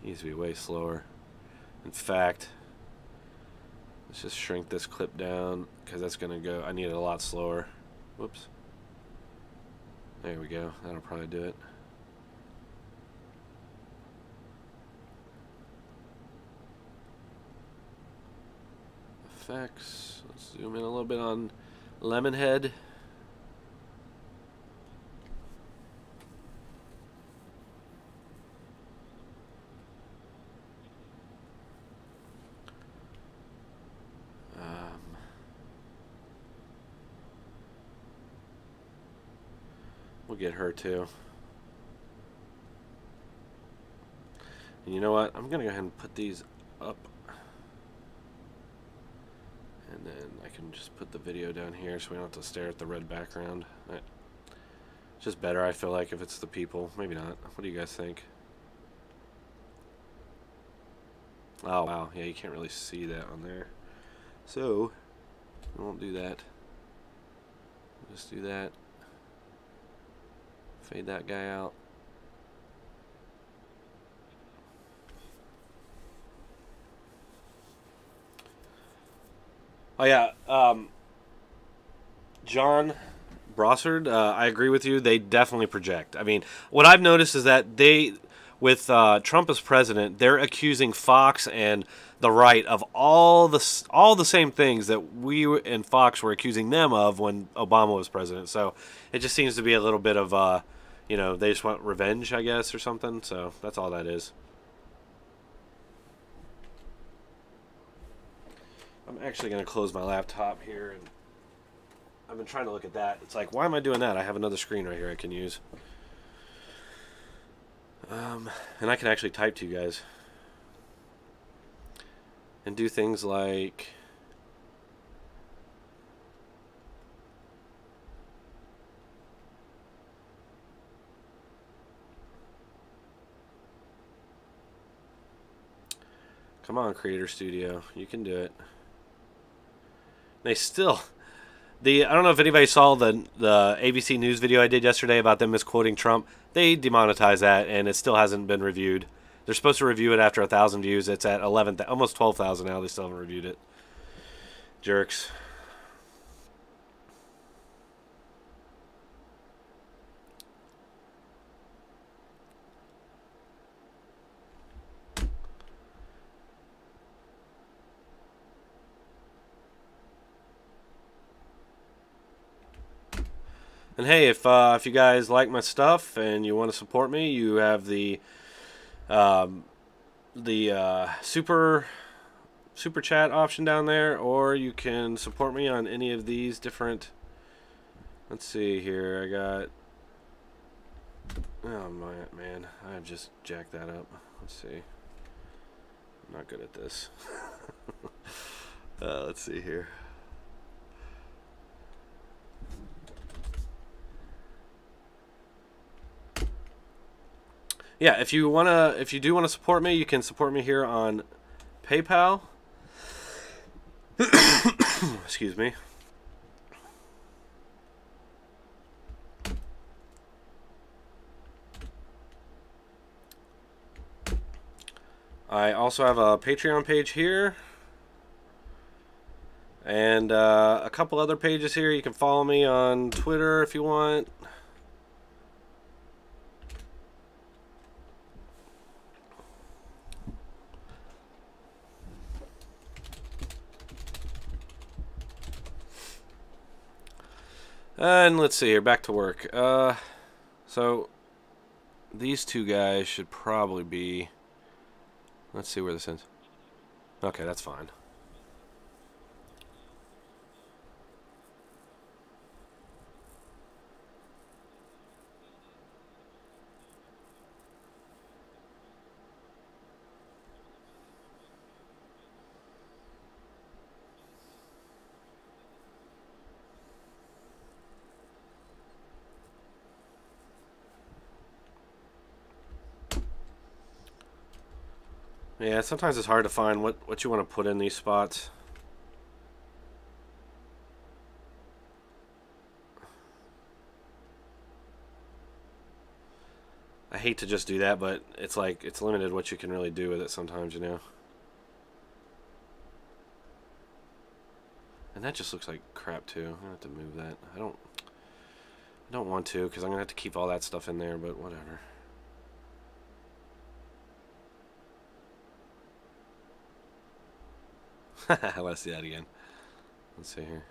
A: needs to be way slower. In fact, let's just shrink this clip down, because that's going to go, I need it a lot slower. Whoops. There we go. That'll probably do it. Effects. Let's zoom in a little bit on Lemonhead. We'll get her too. And you know what? I'm going to go ahead and put these up. And then I can just put the video down here so we don't have to stare at the red background. It's just better, I feel like, if it's the people. Maybe not. What do you guys think? Oh, wow. Yeah, you can't really see that on there. So, we won't do that. We'll just do that. Fade that guy out. Oh yeah, John Brossard, I agree with you. They definitely project. I mean, what I've noticed is that with Trump as president, they're accusing Fox and the right of all the same things that we and Fox were accusing them of when Obama was president. So it just seems to be a little bit of they just want revenge, I guess, or something. So that's all that is. I'm actually going to close my laptop here, and I've been trying to look at that. It's like, why am I doing that? I have another screen right here I can use. And I can actually type to you guys. And do things like... Come on, Creator Studio. You can do it. They still... I don't know if anybody saw the ABC News video I did yesterday about them misquoting Trump. They demonetized that, and it still hasn't been reviewed. They're supposed to review it after 1,000 views. It's at 11, almost 12,000 now. They still haven't reviewed it. Jerks. And hey, if you guys like my stuff and you want to support me, you have the super chat option down there, or you can support me on any of these different. Let's see here. I got. Oh man, I've just jacked that up. Let's see. I'm not good at this. Let's see here. Yeah, if you do wanna support me, you can support me here on PayPal. Excuse me. I also have a Patreon page here, and a couple other pages here. You can follow me on Twitter if you want. And let's see here, back to work. So these two guys should probably be. Let's see where this ends. Okay, that's fine. Yeah, sometimes it's hard to find what you want to put in these spots. I hate to just do that, but it's like it's limited what you can really do with it sometimes, you know. And that just looks like crap too. I'm gonna have to move that. I don't want to, because I'm gonna have to keep all that stuff in there, but whatever. Let's see that again. Let's see here.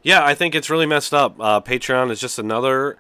A: Yeah, I think it's really messed up. Patreon is just another...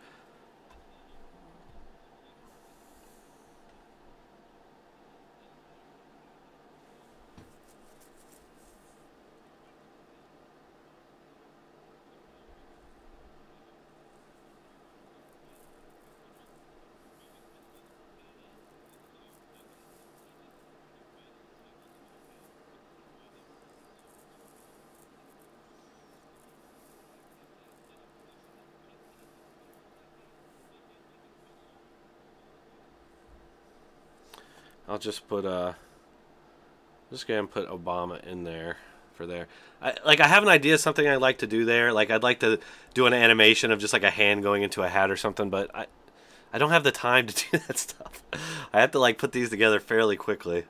A: I'll just put just go ahead and put Obama in there. for there. I have an idea of something I'd like to do there. Like I'd like to do an animation of just like a hand going into a hat or something, but I don't have the time to do that stuff. I have to like put these together fairly quickly.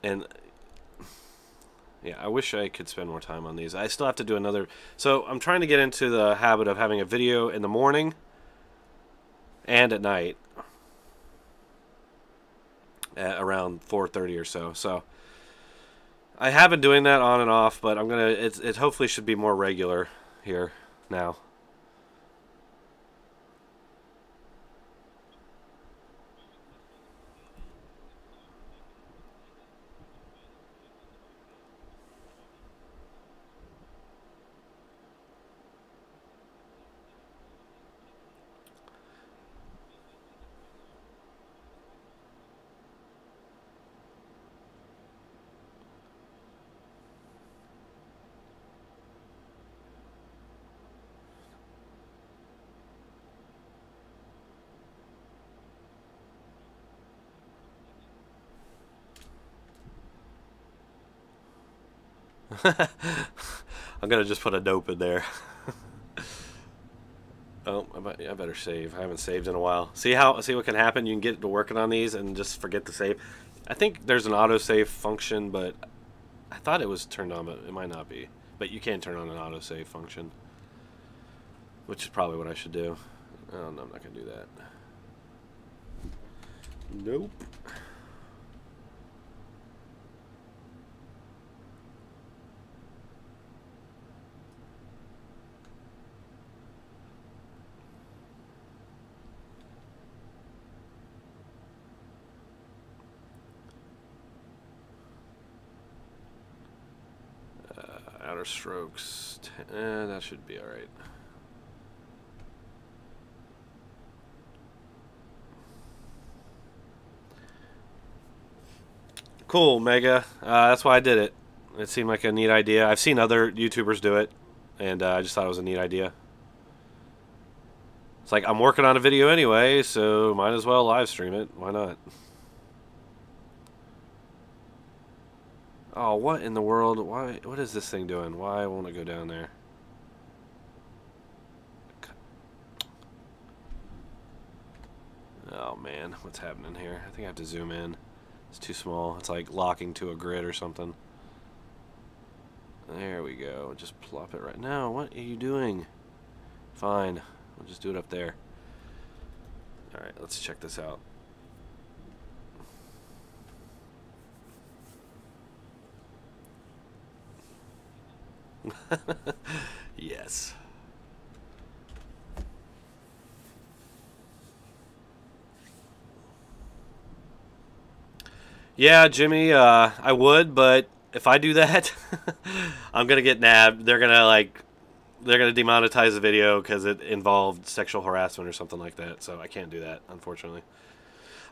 A: And yeah, I wish I could spend more time on these. I still have to do another. So I'm trying to get into the habit of having a video in the morning and at night at around 4:30 or so. So I have been doing that on and off, but I'm gonna. It hopefully should be more regular here now. I'm gonna just put a dope in there. Oh, I better save. I haven't saved in a while. See what can happen? You can get to working on these and just forget to save. I think there's an autosave function, but I thought it was turned on, but it might not be. But you can turn on an autosave function, which is probably what I should do. Oh, no, I'm not gonna do that. Nope. Outer strokes. That should be alright. Cool, Mega. That's why I did it. It seemed like a neat idea. I've seen other YouTubers do it, and I just thought it was a neat idea. It's like, I'm working on a video anyway, so might as well live stream it. Why not? Oh, what in the world? Why? What is this thing doing? Why won't it go down there? Oh, man. What's happening here? I think I have to zoom in. It's too small. It's like locking to a grid or something. There we go. Just plop it right now. What are you doing? Fine. We'll just do it up there. Alright, let's check this out. Yes. Yeah, Jimmy, I would, but if I do that, I'm gonna get nabbed. They're gonna demonetize the video because it involved sexual harassment or something like that. So I can't do that, unfortunately.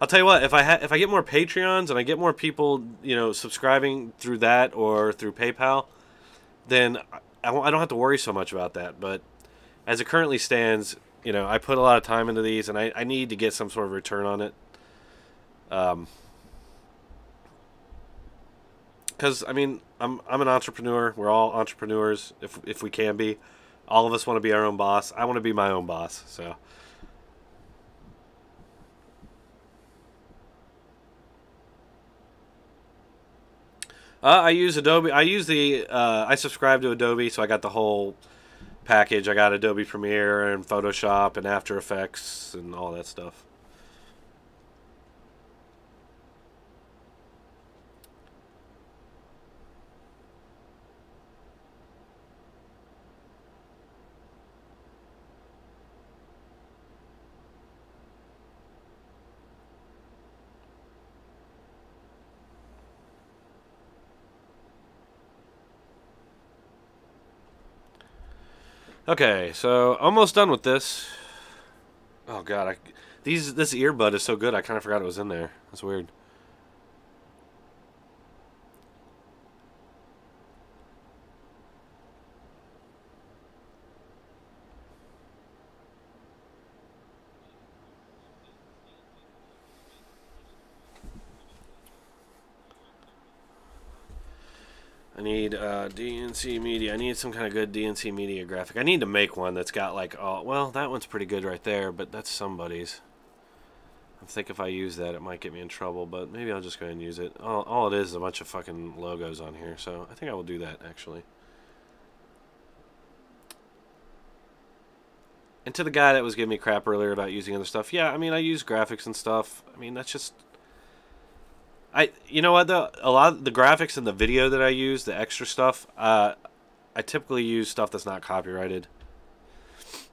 A: I'll tell you what, if I get more Patreons and I get more people, you know, subscribing through that or through PayPal, then I don't have to worry so much about that. But as it currently stands, you know, I put a lot of time into these, and I need to get some sort of return on it. Because I mean, I'm an entrepreneur. We're all entrepreneurs, if we can be. All of us want to be our own boss. I want to be my own boss. So. I use Adobe. I subscribe to Adobe, so I got the whole package. I got Adobe Premiere and Photoshop and After Effects and all that stuff. Okay, so almost done with this. Oh god, this earbud is so good. I kind of forgot it was in there. That's weird. I need DNC Media. I need some kind of good DNC Media graphic. I need to make one that's got like, oh, well, that one's pretty good right there, but that's somebody's. I think if I use that, it might get me in trouble, but maybe I'll just go ahead and use it. All it is a bunch of fucking logos on here, so I think I will do that, actually. And to the guy that was giving me crap earlier about using other stuff, yeah, I mean, I use graphics and stuff. I mean, that's just... You know what, though? A lot of the graphics and the video that I use, the extra stuff, I typically use stuff that's not copyrighted.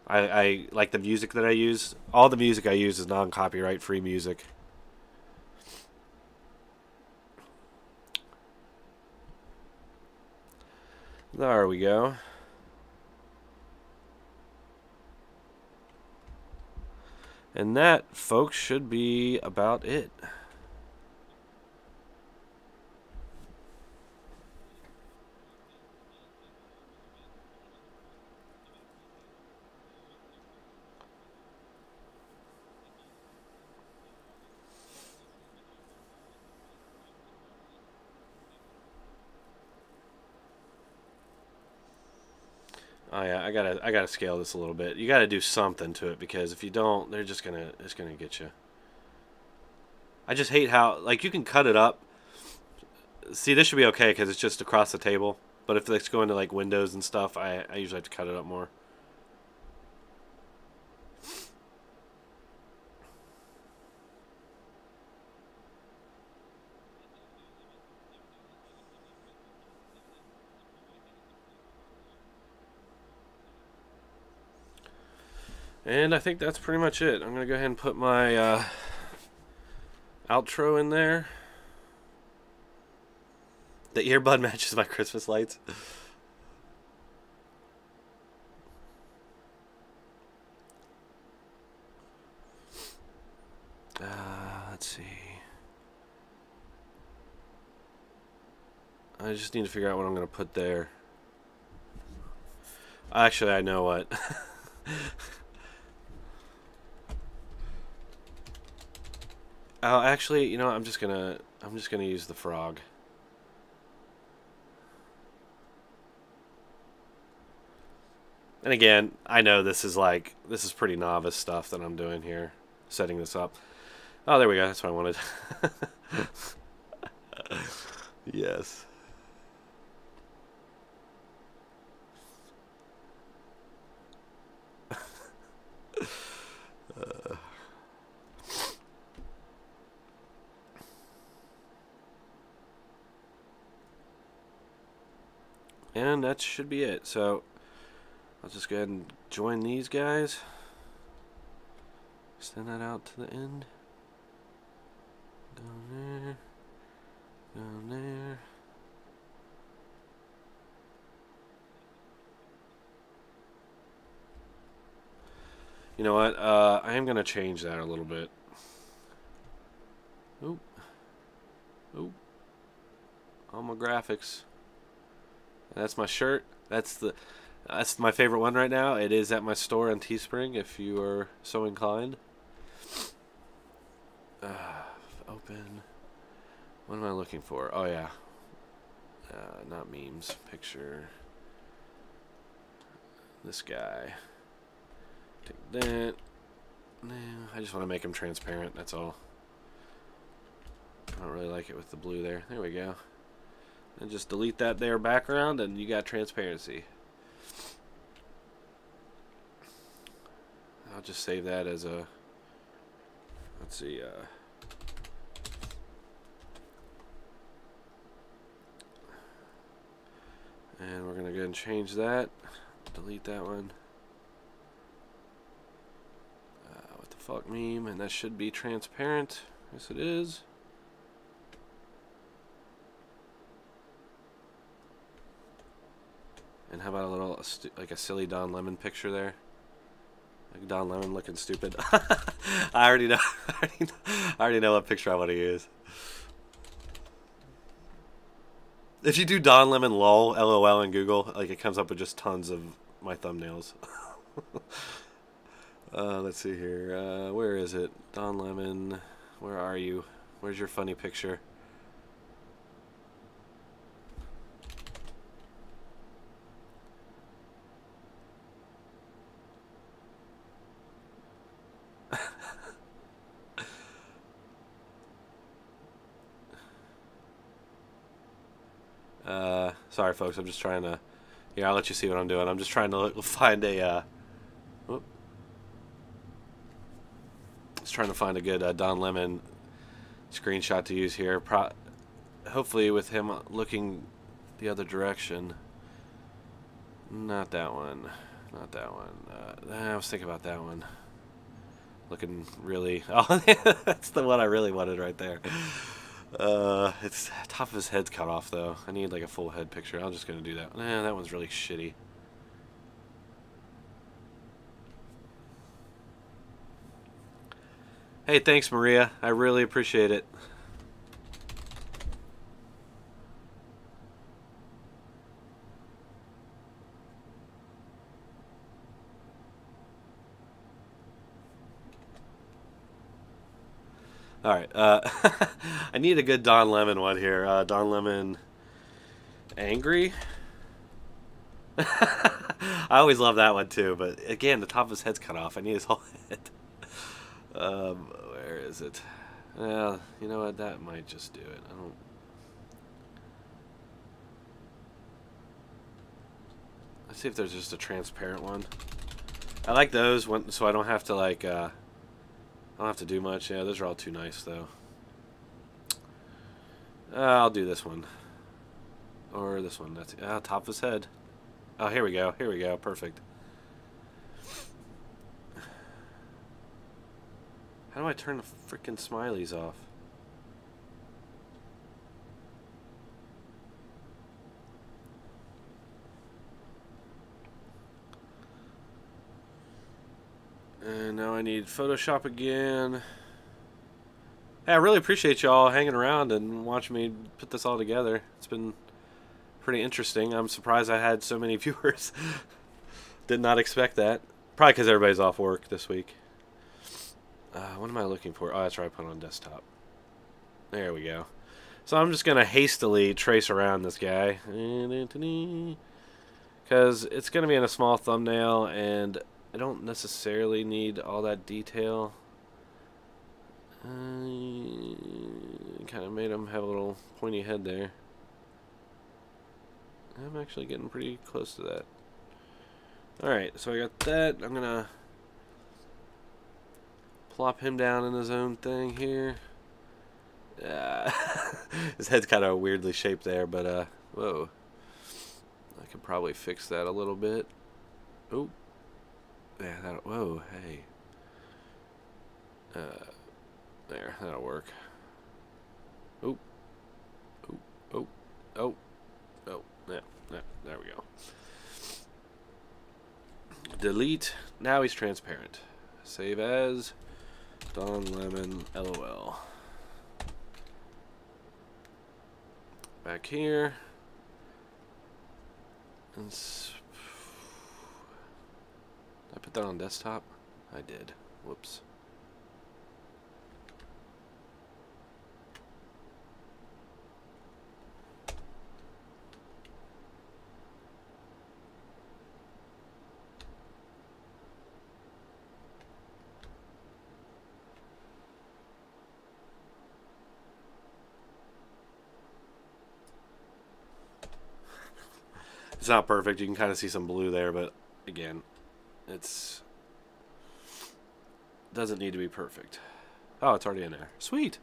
A: I like the music that I use. All the music I use is non-copyright free music. There we go. And that, folks, should be about it. Oh yeah, I gotta scale this a little bit. You gotta do something to it, because if you don't, it's gonna get you. I just hate how, like, you can cut it up. See, this should be okay because it's just across the table. But if it's going to like windows and stuff, I usually have to cut it up more. And I think that's pretty much it. I'm going to go ahead and put my outro in there. The earbud matches my Christmas lights. Let's see. I just need to figure out what I'm going to put there. Actually, I know what. Oh, actually, you know, I'm just gonna use the frog. And again, I know this is pretty novice stuff that I'm doing here, setting this up. Oh, there we go. That's what I wanted. Yes. And that should be it. So I'll just go ahead and join these guys. Extend that out to the end. Down there. Down there. You know what? I am going to change that a little bit. Oop. Oop. All my graphics. That's my shirt. That's my favorite one right now. It is at my store on Teespring if you are so inclined. Open. What am I looking for? Oh yeah. Not memes. Picture. This guy. Take that. No, I just want to make him transparent. That's all. I don't really like it with the blue there. There we go. And just delete that there background and you got transparency. I'll just save that as a, let's see, and we're gonna go and change that. Delete that one. What the fuck meme, and that should be transparent. Yes it is. And how about a little, like a silly Don Lemon picture there? Like Don Lemon looking stupid. I already know. I already know what picture I want to use. If you do Don Lemon lol, LOL in Google, like it comes up with just tons of my thumbnails. Let's see here. Where is it? Don Lemon. Where are you? Where's your funny picture? Sorry, folks. I'm just trying to... Yeah, I'll let you see what I'm doing. I'm just trying to find a... Just trying to find a good Don Lemon screenshot to use here. Hopefully with him looking the other direction. Not that one. Not that one. I was thinking about that one. Looking really... Oh, that's the one I really wanted right there. It's top of his head's cut off though. I need like a full head picture. I'm just gonna do that. That one's really shitty. Hey, thanks Maria. I really appreciate it. Alright, I need a good Don Lemon one here. Don Lemon angry? I always love that one too, but again, the top of his head's cut off. I need his whole head. Where is it? Well, you know what? That might just do it. I don't... Let's see if there's just a transparent one. I like those, so I don't have to like... I don't have to do much. Yeah, those are all too nice, though. I'll do this one. Or this one. That's top of his head. Oh, here we go. Here we go. Perfect. How do I turn the freaking smileys off? And now I need Photoshop again. Hey, I really appreciate y'all hanging around and watching me put this all together. It's been pretty interesting. I'm surprised I had so many viewers. Did not expect that. Probably because everybody's off work this week. What am I looking for? Oh, that's right. I put it on desktop. There we go. So I'm just going to hastily trace around this guy. Because it's going to be in a small thumbnail, and I don't necessarily need all that detail. Kind of made him have a little pointy head there. I'm actually getting pretty close to that. Alright, so I got that. I'm going to plop him down in his own thing here. His head's kind of weirdly shaped there, but, whoa. I could probably fix that a little bit. Oh. Yeah, that, whoa, hey. There, that'll work. Oh. Oh, oh, oh. Oh, yeah, there we go. Delete. Now he's transparent. Save as Don Lemon LOL. Back here. And did I put that on desktop? I did. Whoops. It's not perfect. You can kind of see some blue there, but again, it's doesn't need to be perfect. Oh, it's already in there. Sweet.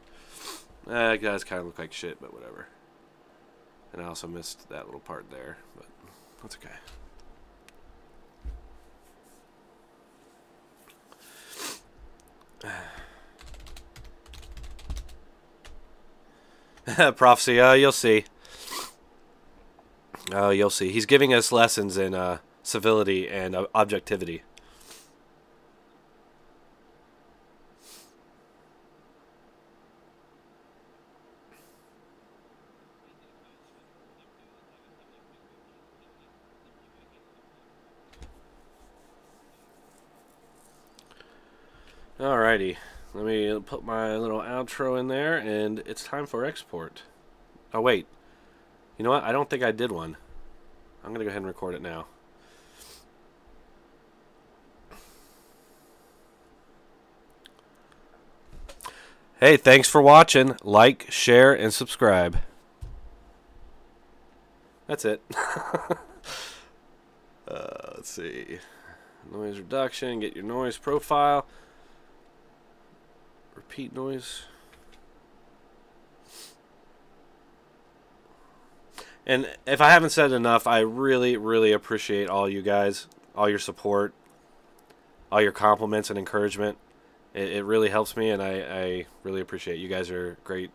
A: It does kind of look like shit, but whatever. And I also missed that little part there, but that's okay. Prophecy, you'll see. Oh, you'll see. He's giving us lessons in civility and objectivity. Alrighty. Let me put my little outro in there, and it's time for export. Oh, wait. You know what? I don't think I did one. I'm going to go ahead and record it now. Hey, thanks for watching. Like, share, and subscribe. That's it. Let's see. Noise reduction. Get your noise profile. Repeat noise. And if I haven't said enough, I really, really appreciate all you guys, all your support, all your compliments and encouragement. It really helps me, and I really appreciate it. You guys are great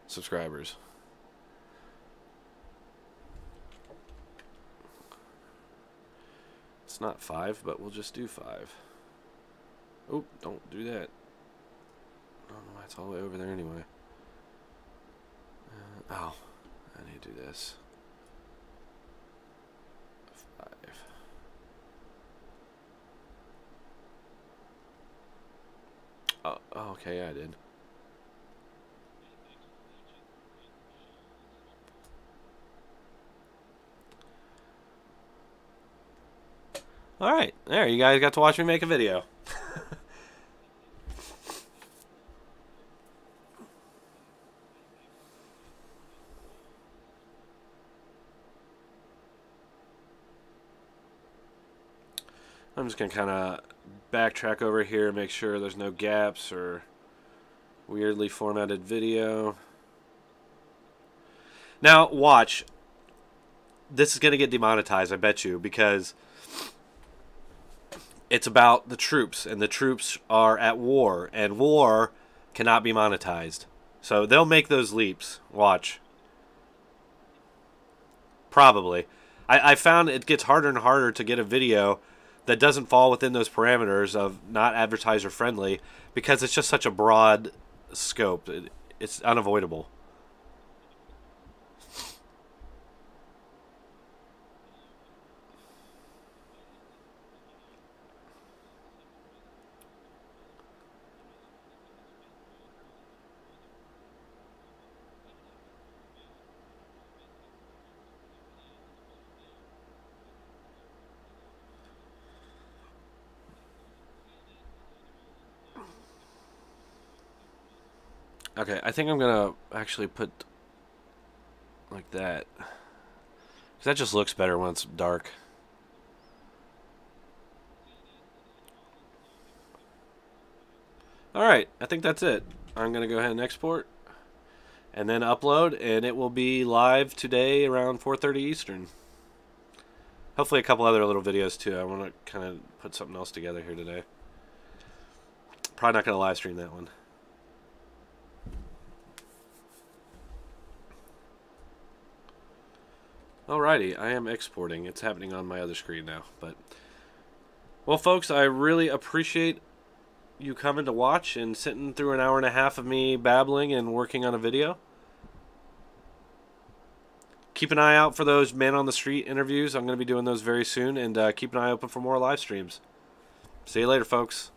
A: subscribers. It's not 5, but we'll just do 5. Oh, don't do that. I don't know why it's all the way over there anyway. Oh, I need to do this. 5. Oh, okay, yeah, I did. Alright, there, you guys got to watch me make a video. I'm just going to kind of backtrack over here and make sure there's no gaps or weirdly formatted video. Now, watch. This is going to get demonetized, I bet you, because it's about the troops, and the troops are at war, and war cannot be monetized. So they'll make those leaps. Watch. Probably. I found it gets harder and harder to get a video that doesn't fall within those parameters of not advertiser friendly because it's just such a broad scope. It's unavoidable. Okay, I think I'm gonna actually put like that. 'Cause that just looks better when it's dark. Alright, I think that's it. I'm gonna go ahead and export and then upload, and it will be live today around 4:30 Eastern. Hopefully a couple other little videos too. I want to kind of put something else together here today. Probably not gonna live stream that one. Alrighty, I am exporting. It's happening on my other screen now. But well, folks, I really appreciate you coming to watch and sitting through an hour and a half of me babbling and working on a video. Keep an eye out for those man on the street interviews. I'm going to be doing those very soon, and keep an eye open for more live streams. See you later, folks.